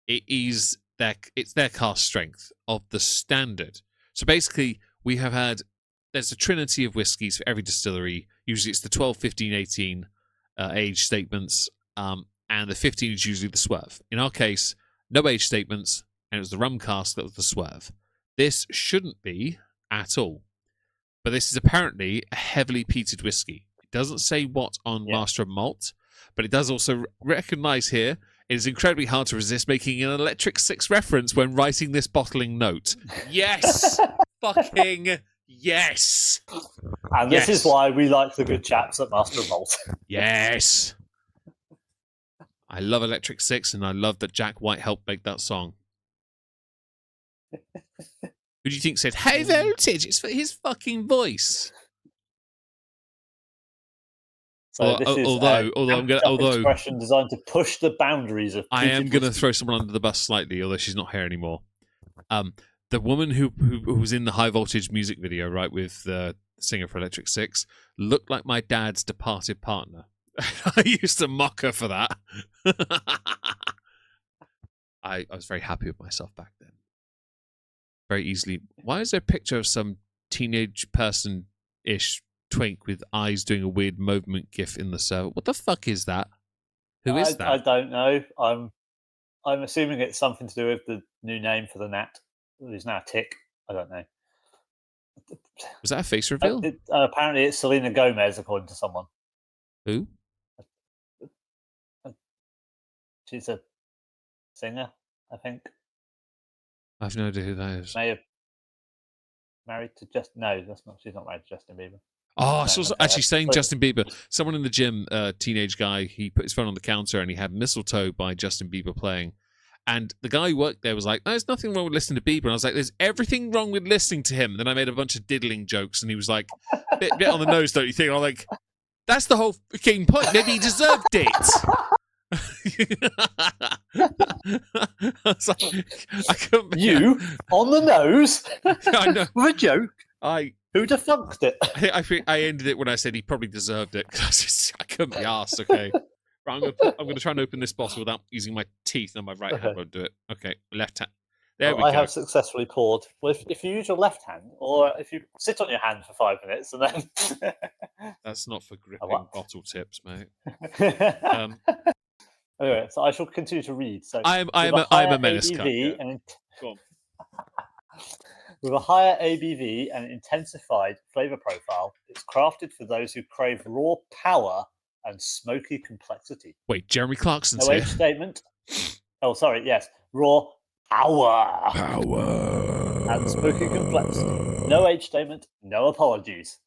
It's their cast strength of the standard. So basically, there's a trinity of whiskies for every distillery. Usually it's the 12, 15, 18 age statements, and the 15 is usually the swerve. In our case, no age statements, and it was the rum cask that was the swerve. This shouldn't be at all. But this is apparently a heavily peated whiskey. It doesn't say what on Master of Malt, but it does also recognise here it is incredibly hard to resist making an Electric Six reference when writing this bottling note. Yes! Fucking yes! And this is why we like the good chaps at Master of Malt. Yes! I love Electric Six, and I love that Jack White helped make that song. Who do you think said, "High Voltage"? It's for his fucking voice. So this is although expression designed to push the boundaries of. I am going to throw someone under the bus slightly, although she's not here anymore. The woman who was in the High Voltage music video, right, with the singer for Electric Six, looked like my dad's departed partner. I used to mock her for that. I was very happy with myself back then. Very easily. Why is there a picture of some teenage person-ish twink with eyes doing a weird movement gif in the server? What the fuck is that? Who is that? I don't know. I'm assuming it's something to do with the new name for the Nat. Who's now Tick. I don't know. Was that a face reveal? Apparently it's Selena Gomez, according to someone. Who? She's a singer, I think. I have no idea who that is. May have married to Justin. No, that's not. She's not married to Justin Bieber. Oh, actually saying Justin Bieber. Someone in the gym, teenage guy, he put his phone on the counter and he had Mistletoe by Justin Bieber playing. And the guy who worked there was like, "There's nothing wrong with listening to Bieber." And I was like, "There's everything wrong with listening to him." And then I made a bunch of diddling jokes and he was like, bit on the nose, don't you think? And I'm like, that's the whole fucking point. Maybe he deserved it. I was like, I couldn't. You on the nose. I know. With a joke. Who defunct it? I think I ended it when I said he probably deserved it because I couldn't be asked. Okay, right, I'm going to try and open this bottle without using my teeth. And my right hand won't do it. Okay, left hand. There we go. I have successfully poured. Well, if you use your left hand, or if you sit on your hand for 5 minutes, and then that's not for gripping bottle tips, mate. Anyway, so I shall continue to read. So I'm a menace. Go on. With a higher ABV and intensified flavour profile, it's crafted for those who crave raw power and smoky complexity. Wait, Jeremy Clarkson's no here. Age statement. Oh, sorry, yes. Raw power. And smoky complexity. No age statement, no apologies.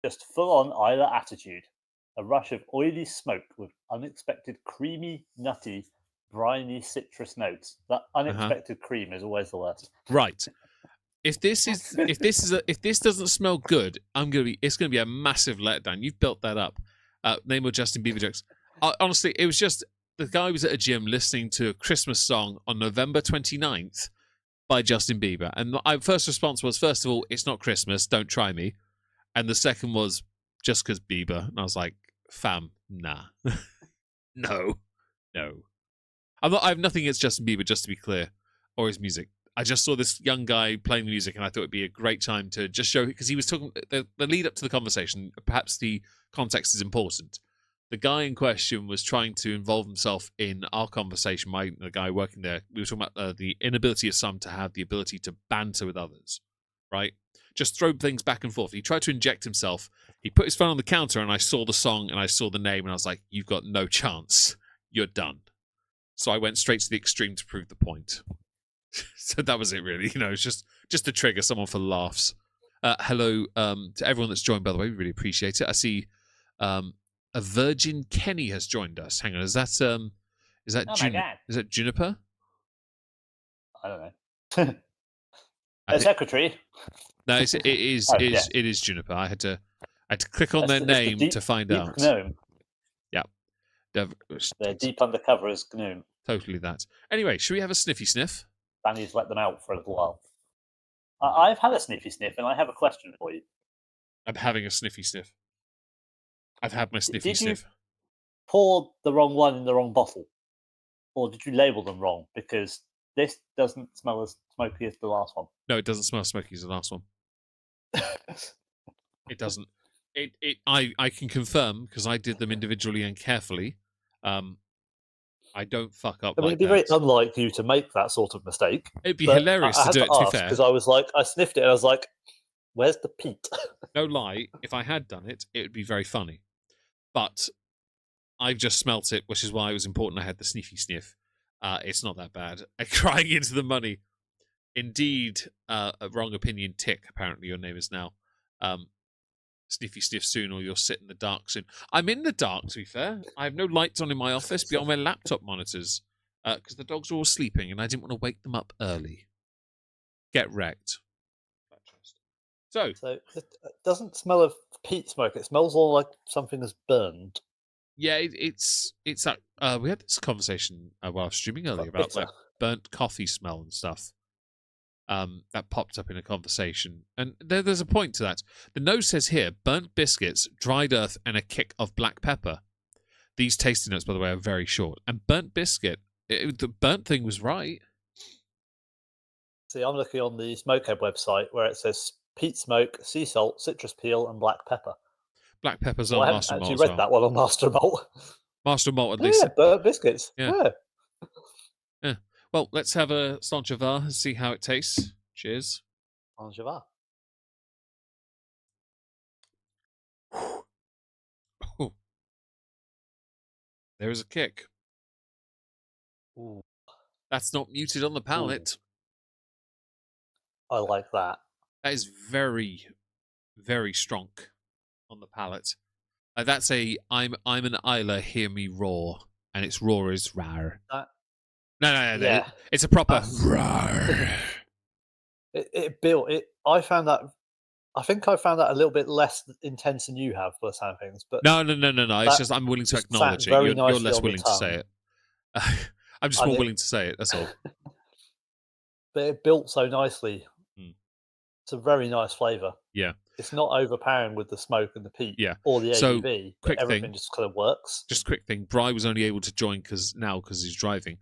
Just full-on Isla attitude. A rush of oily smoke with unexpected creamy, nutty, briny citrus notes. That unexpected cream is always the worst. Right. If this doesn't smell good, it's gonna be a massive letdown. You've built that up. Name of Justin Bieber jokes. Honestly, it was just the guy was at a gym listening to a Christmas song on November 29th by Justin Bieber, and my first response was, first of all, it's not Christmas, don't try me, and the second was just because Bieber, and I was like, fam, nah, no. I have nothing against Justin Bieber, just to be clear, or his music. I just saw this young guy playing the music, and I thought it'd be a great time to just show, because he was talking the lead up to the conversation. Perhaps the context is important. The guy in question was trying to involve himself in our conversation. The guy working there, we were talking about the inability of some to have the ability to banter with others, right? Just throw things back and forth. He tried to inject himself. He put his phone on the counter, and I saw the song, and I saw the name, and I was like, "You've got no chance. You're done." So I went straight to the extreme to prove the point. So that was it, really. It's just to trigger someone for laughs. Hello to everyone that's joined, by the way. We really appreciate it. I see a Virgin Kenny has joined us. Hang on, is that Oh my god! is that Juniper? I don't know. I think Secretary. no, Oh yeah, it is Juniper. I had to click on their it's the name to find deep out. gnome. Yeah, They're deep undercover as gnome. totally that. Anyway, should we have a sniffy sniff? Danny's let them out for a little while. I've had a sniffy sniff, and I have a question for you. I'm having a sniffy sniff. I've had my sniffy Did you sniff. pour the wrong one in the wrong bottle, or did you label them wrong? Because this doesn't smell as smoky as the last one. No, it doesn't smell smoky as the last one. It doesn't. I can confirm because I did them individually and carefully. I don't fuck up I mean, like it'd be that. very unlike you to make that sort of mistake. It'd be but hilarious I to had do to it, to be ask fair. because I was like, I sniffed it and I was like, "Where's the peat?" No lie, if I had done it, it would be very funny. But I've just smelt it, which is why it was important I had the sniffy sniff. It's not that bad. Crying into the money. Indeed, a wrong opinion tick, apparently your name is now. Sniffy sniff soon or you'll sit in the dark soon. I'm in the dark, to be fair. I have no lights on in my office beyond my laptop monitors because the dogs are all sleeping and I didn't want to wake them up early. Get wrecked. So it doesn't smell of peat smoke. It smells all like something has burned. yeah, it's that. We had this conversation while I was streaming earlier Like about bitter. like burnt coffee smell and stuff. That popped up in a conversation, and there's a point to that. The nose says here: burnt biscuits, dried earth, and a kick of black pepper. These tasting notes, by the way, are very short. And burnt biscuit, the burnt thing was right. See, I'm looking on the Smokehead website where it says peat smoke, sea salt, citrus peel, and black pepper. Black pepper's Well, on I haven't Master Malt actually as read well. that one on Master Malt. Master Malt, at least. Yeah, burnt biscuits. Yeah. Yeah. Yeah. Well, let's have a Sanchevar and see how it tastes. Cheers. Angeva. Oh, there is a kick. Ooh, That's not muted on the palate. I like that. That is very, very strong on the palate. That's a I'm an Isla, hear me roar, and its roar is rar. That, No. yeah. It's a proper That's- rar. It built it. I found that. I think I found that a little bit less intense than you have, for the sound of things. But No. It's just I'm willing to just acknowledge sat it. very You're nicely less on the willing to say tongue. it. I'm just And more it- willing to say it. That's all. But it built so nicely. Mm. It's a very nice flavour. Yeah. It's not overpowering with the smoke and the peat Yeah. or the So, ABV. quick But everything thing. just kind of works. Just a quick thing. Bry was only able to join because he's driving.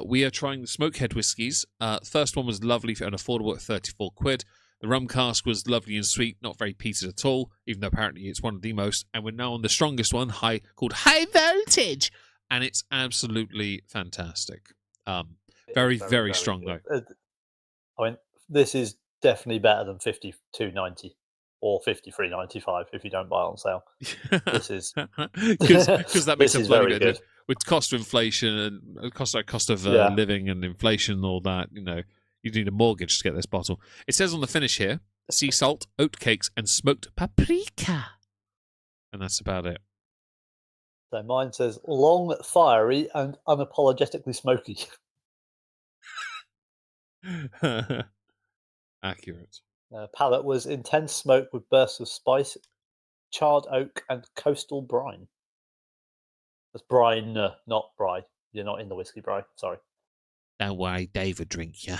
We are trying the Smokehead whiskies. First one was lovely and affordable at 34 quid. The rum cask was lovely and sweet, not very peated at all, even though apparently it's one of the most. And we're now on the strongest one, called High Voltage, and it's absolutely fantastic. Very, very strong good. though. I mean, this is definitely better than 52.90 or 53.95 if you don't buy it on sale. This is because that makes this a is bloody very bit good. with cost of inflation and cost of Yeah. living and inflation and all that. You know, you need a mortgage to get this bottle. It says on the finish here: sea salt, oat cakes, and smoked paprika, and that's about it. So mine says long, fiery, and unapologetically smoky. Accurate. Palate was intense smoke with bursts of spice, charred oak, and coastal brine. That's brine, not bry. You're not in the whiskey bry. Sorry. Don't worry, Dave will drink you.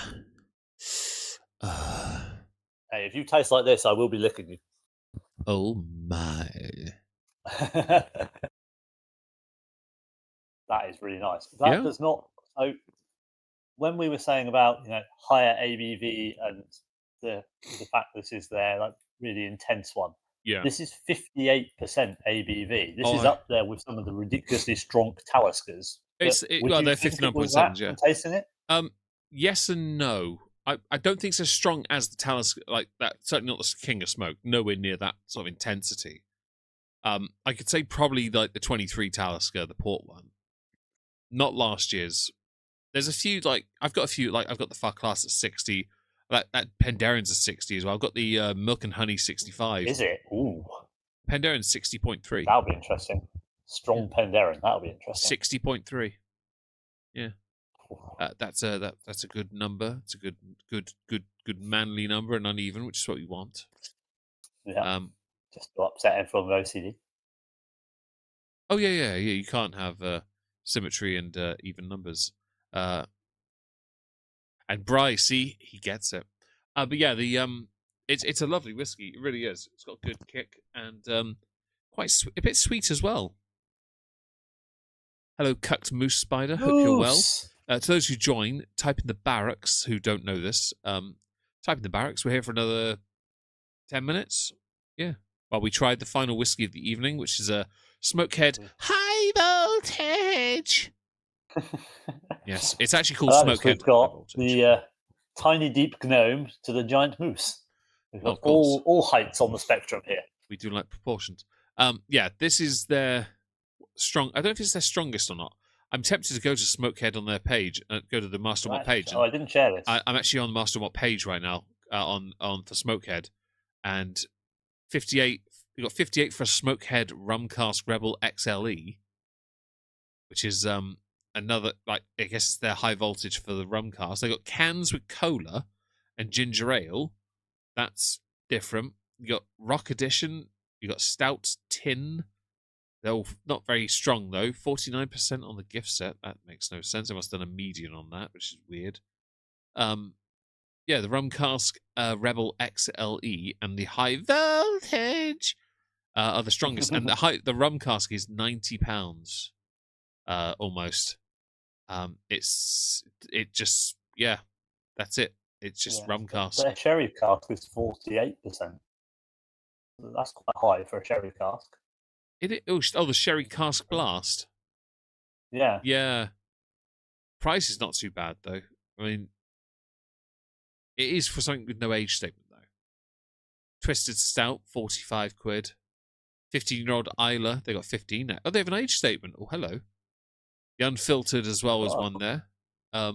Hey, if you taste like this, I will be licking you. Oh my! That is really nice. That Yeah. does not. So when we were saying about higher ABV and the fact this is their like really intense one, Yeah. this is 58% ABV. This is Oh. up there with some of the ridiculously strong Taliskers. Well, they're 59.7s. Yeah. Tasting it. Yes and no. I don't think it's as strong as the Talisker, like that. Certainly not the King of Smoke. Nowhere near that sort of intensity. I could say probably like the 23 Talisker, the port one. Not last year's. There's a few I've got the Far Class at 60. That Penderyn's a 60 as well. I've got the Milk and Honey 65. Is it? Ooh, Penderyn's 60.3. that'll be interesting. Strong Penderyn, that'll be interesting. 60.3. Yeah. That's a good number. It's a good manly number and uneven, which is what we want. Yeah. Just to upset everyone with OCD. Oh yeah. You can't have symmetry and even numbers. And Bry, see, he gets it. But yeah, it's a lovely whiskey. It really is. It's got good kick and quite a bit sweet as well. Hello, Cucked Moose Spider. Hope you're well. To those who join, type in the barracks who don't know this. Type in the barracks. We're here for another 10 minutes. Yeah. While we tried the final whiskey of the evening, which is a Smokehead High Voltage. Yes, it's actually called Smokehead. We've got the tiny deep gnome to the giant moose. We've got all heights on the spectrum here. We do like proportions. Yeah, this is their strong. I don't know if it's their strongest or not. I'm tempted to go to Smokehead on their page, go to the Master Malt page. Oh, I didn't share this. I'm actually on the Master Malt page right now on for Smokehead, and 58. You got 58 for a Smokehead Rum Cask Rebel XLE, which is another, like, I guess it's their high voltage for the rum cask. They got cans with cola and ginger ale. That's different. You got Rock Edition. You got Stout Tin. They're all not very strong though. 49% on the gift set. That makes no sense. They must have done a median on that, which is weird. Yeah, the rum cask Rebel XLE and the high voltage are the strongest. And the rum cask is £90 almost. That's it. It's just rum cask. Their sherry cask is 48%. That's quite high for a sherry cask. The sherry cask blast. Yeah. Yeah. Price is not too bad though. I mean, it is for something with no age statement though. Twisted Stout, 45 quid. 15-year-old Isla, they got 15 now. Oh, they have an age statement. Oh, hello. The Unfiltered as well was one there. Yeah,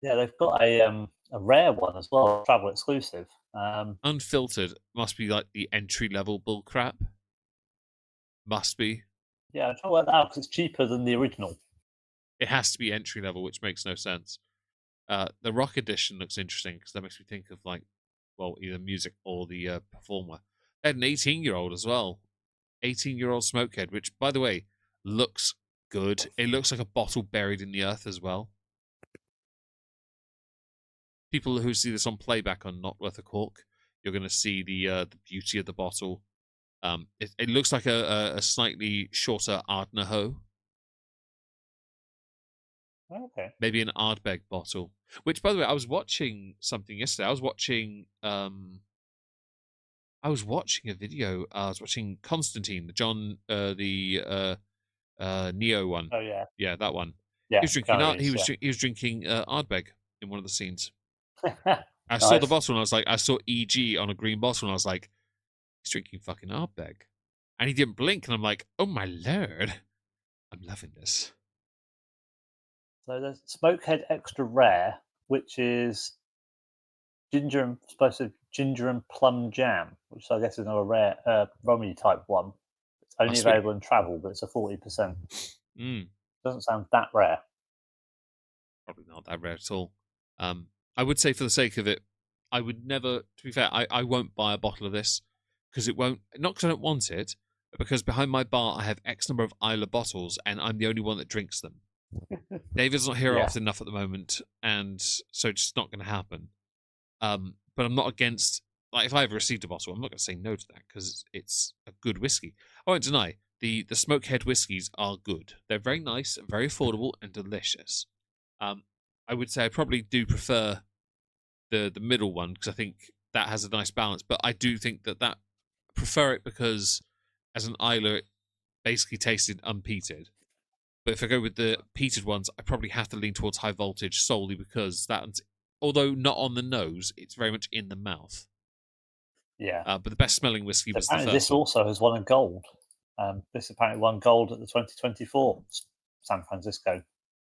they've got a rare one as well, travel exclusive. Unfiltered must be like the entry-level bullcrap. Must be. Yeah, I'm trying to work that out because it's cheaper than the original. It has to be entry-level, which makes no sense. The Rock Edition looks interesting because that makes me think of, like, well, either music or the performer. They had an 18-year-old as well. 18-year-old Smokehead, which, by the way, looks good. It looks like a bottle buried in the earth as well. People who see this on playback on Not Worth a Cork, you're going to see the beauty of the bottle. It looks like a slightly shorter Ardnaho. Okay. Maybe an Ardbeg bottle. Which, by the way, I was watching something yesterday. I was watching a video. I was watching Constantine, the John, Neo one. Oh yeah, yeah, that one. Yeah, he was drinking. He was drinking Ardbeg in one of the scenes. I saw the bottle and I was like, I saw EG on a green bottle and I was like, he's drinking fucking Ardbeg, and he didn't blink, and I'm like, oh my lord, I'm loving this. So there's Smokehead Extra Rare, which is ginger and plum jam, which I guess is another rare rummy type one. It's only available in travel, but it's a 40%. Doesn't sound that rare. Probably not that rare at all. I would say, for the sake of it, I would never, to be fair, I won't buy a bottle of this because it won't, not because I don't want it, but because behind my bar I have X number of Isla bottles and I'm the only one that drinks them. David's not here often enough at the moment, and so it's just not going to happen. But I'm not against, like, if I ever received a bottle, I'm not going to say no to that because it's a good whiskey. I won't deny, the Smokehead whiskies are good. They're very nice, very affordable, and delicious. I would say I probably do prefer the middle one because I think that has a nice balance. But I do think that prefer it because as an Isla, it basically tasted unpeated. But if I go with the peated ones, I probably have to lean towards high voltage solely because that, although not on the nose, it's very much in the mouth. Yeah. But the best smelling whiskey was apparently the first this one. also has won a gold. This apparently won gold at the 2024 San Francisco,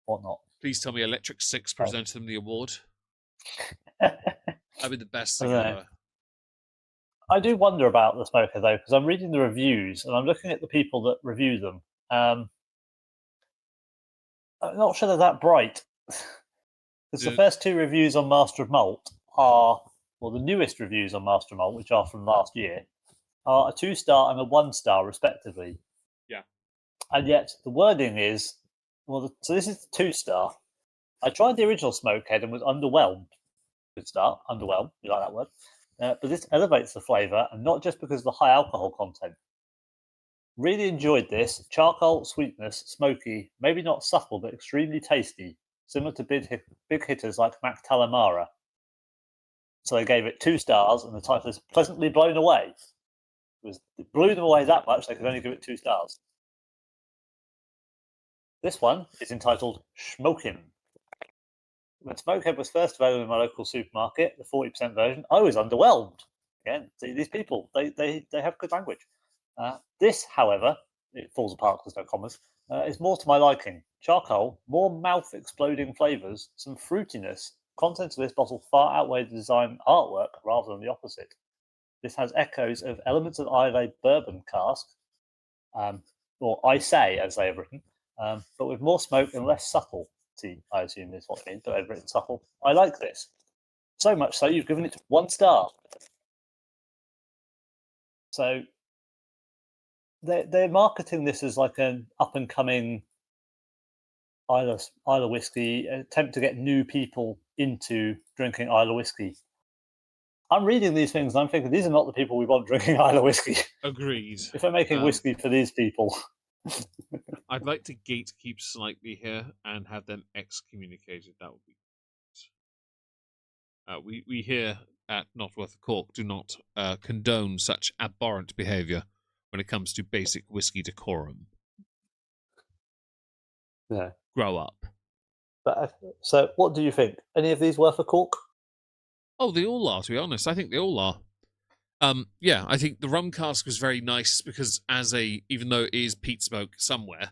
whatnot. Please tell me Electric Six presented them the award. That'd be the best I thing don't know. ever. I do wonder about the Smoker though, because I'm reading the reviews and I'm looking at the people that review them. I'm not sure they're that bright. Because the Dude, first two reviews on Master of Malt are, well, the newest reviews on Master of Malt, which are from last year, are a 2-star and a 1-star, respectively. Yeah. And yet the wording is, well, so this is 2-star. I tried the original Smokehead and was underwhelmed. Good start, underwhelmed. You like that word? But this elevates the flavour, and not just because of the high alcohol content. Really enjoyed this. Charcoal, sweetness, smoky, maybe not subtle, but extremely tasty, similar to big hitters like Mac Talamara. So they gave it 2 stars, and the title is Pleasantly Blown Away. It blew them away that much, they could only give it 2 stars. This one is entitled Schmokin. When Smokehead was first available in my local supermarket, the 40% version, I was underwhelmed. Again, see, these people, they have good language. This, however, it falls apart because no commas, is more to my liking. Charcoal, more mouth-exploding flavours, some fruitiness. Contents of this bottle far outweigh the design artwork rather than the opposite. This has echoes of elements of Islay bourbon cask, or I say, as they have written, but with more smoke and less subtlety, I assume is what it means, but they've written subtle. I like this. So much so, you've given it 1 star. So they're marketing this as like an up-and-coming Islay whiskey, attempt to get new people into drinking Islay whiskey. I'm reading these things and I'm thinking, these are not the people we want drinking Islay whiskey. agreed. If they're making whiskey for these people. I'd like to gatekeep slightly here and have them excommunicated. That would be we here at Not Worth a Cork do not condone such abhorrent behaviour when it comes to basic whiskey decorum. Yeah. Grow up. But so, what do you think? Any of these worth a cork? Oh, they all are, to be honest. I think they all are. Yeah, I think the rum cask was very nice because even though it is peat smoke somewhere,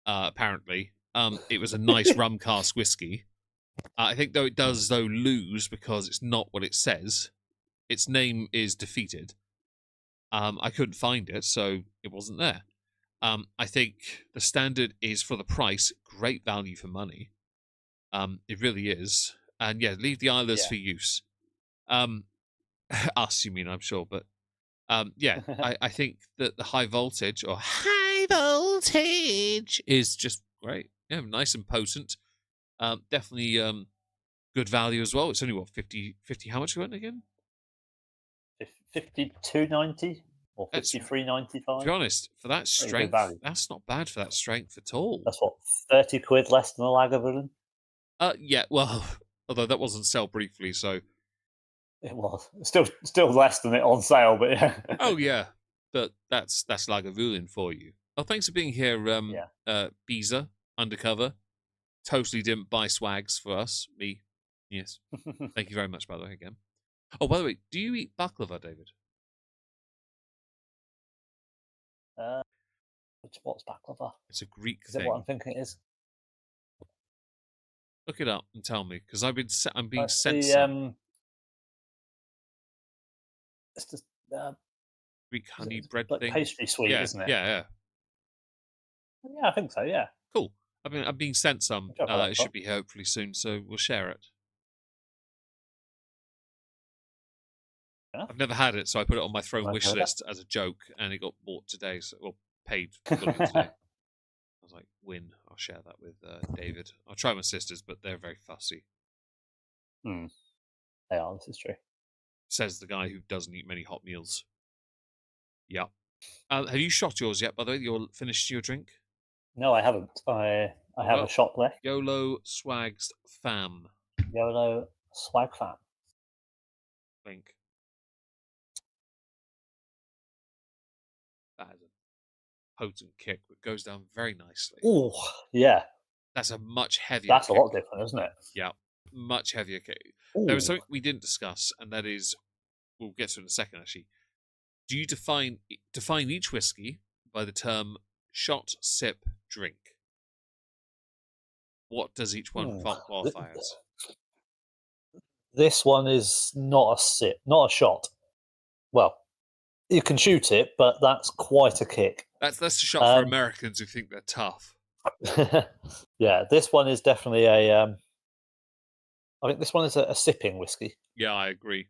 apparently, it was a nice rum cask whiskey. I think though it does lose because it's not what it says. Its name is defeated. I couldn't find it, so it wasn't there. I think the standard is for the price, great value for money. It really is. And yeah, leave the Islanders Yeah. for use. Us, you mean, I'm sure, but yeah, I think that the high voltage is just great. Yeah, nice and potent. Definitely good value as well. It's only what 50. How much went again? 52.90 or That's to 53.95. be honest, for that Pretty good strength, value. that's not bad for that strength at all. That's what, 30 quid less than a Lagavulin? Yeah, well, although that wasn't sell briefly, so It was. Still less than it on sale, but yeah. oh yeah, but that's Lagavulin for you. Oh, thanks for being here, Yeah. Beezer, undercover. Totally didn't buy swags for us. Me, yes. Thank you very much, by the way, again. Oh, by the way, do you eat baklava, David? uh, what's baklava? It's a Greek Is it what I'm thing. thinking it is? Look it up and tell me, because I'm being It's sent some it's just Greek honey bread like thing. pastry sweet, Yeah, isn't it? yeah, yeah. Yeah, I think so. Yeah. Cool. I'm being sent some. Which I've had that It before. should be here hopefully soon, so we'll share it. Yeah. I've never had it, so I put it on my Throne Right, wish list as a joke, and it got bought today, paid fully today. I was like, win. I'll share that with David. I'll try my sisters, but they're very fussy. They are. This is true. Says the guy who doesn't eat many hot meals. Yep. Have you shot yours yet, by the way? You're finished your drink? No, I haven't. I have a Well, shot left. YOLO Swags Fam. YOLO Swag Fan. Link. That is a potent kick, but goes down very nicely. Oh, yeah. That's a much heavier That's a kick. lot different, isn't it? Yeah, much heavier kick. Ooh. There was something we didn't discuss, and that is, we'll get to it in a second, actually. Do you define each whiskey by the term shot, sip, drink? What does each one Ooh. qualify as? This one is not a sip, not a shot. Well, you can shoot it, but that's quite a kick. That's a shot for Um, Americans who think they're tough. yeah, this one is definitely a. I think this one is a sipping whiskey. Yeah, I agree.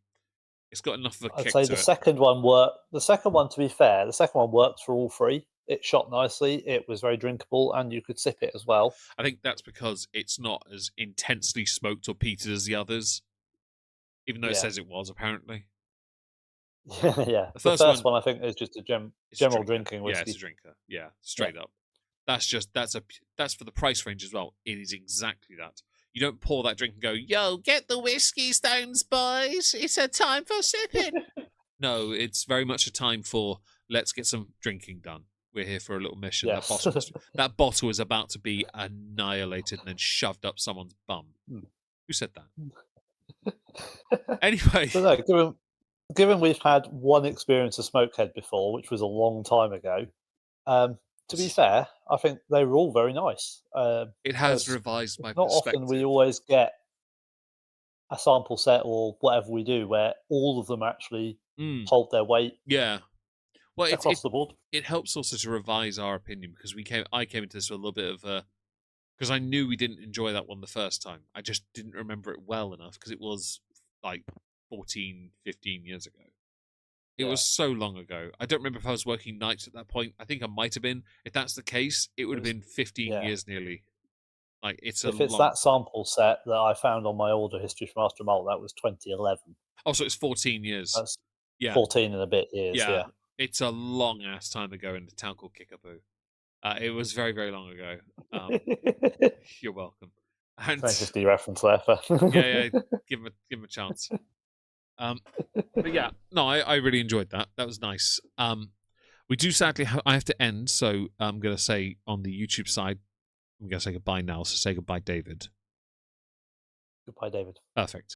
It's got enough of a I'd kick say to the it. second one worked. The second one, to be fair, the second one worked for all three. It shot nicely. It was very drinkable, and you could sip it as well. I think that's because it's not as intensely smoked or peated as the others, even though it Yeah, says it was, apparently. yeah. The The first first one, one, I think, is just a it's a general drinker. drinking Yeah, it's a whiskey. drinker. Yeah, Yeah, straight up. That's for the price range as well. It is exactly that. You don't pour that drink and go, "Yo, get the whiskey stones, boys. It's a time for sipping." No, it's very much a time for let's get some drinking done. We're here for a little mission. yes. That bottle is about to be annihilated and then shoved up someone's bum. Hmm. Who said that? Anyway, So no, given we've had one experience of Smokehead before, which was a long time ago. To be fair, I think they were all very nice. it has As revised my not often we perspective. always get a sample set or whatever we do where all of them actually Mm, hold their weight yeah. Well, across the board. it helps also to revise our opinion because I came into this with a little bit of a because I knew we didn't enjoy that one the first time. I just didn't remember it well enough because it was like 14, 15 years ago. It Yeah, was so long ago. I don't remember if I was working nights at that point. I think I might have been. If that's the case, it would it have was. been 15 Yeah, years nearly. Like, it's a if it's long that time. sample set that I found on my order history from Master Malt, that was 2011. Oh, so it's 14 years. That's Yeah, 14 and a bit years. yeah. Yeah. It's a long ass time ago in a town called Kickapoo. It was very, very long ago. Um, you're welcome. And 2050 reference there. yeah, yeah, give him a chance. Um, but yeah, no, I really enjoyed that. That was nice. We do sadly I have to end, so I'm gonna say on the YouTube side, I'm gonna say goodbye now. So say goodbye, David. Goodbye, David. Perfect.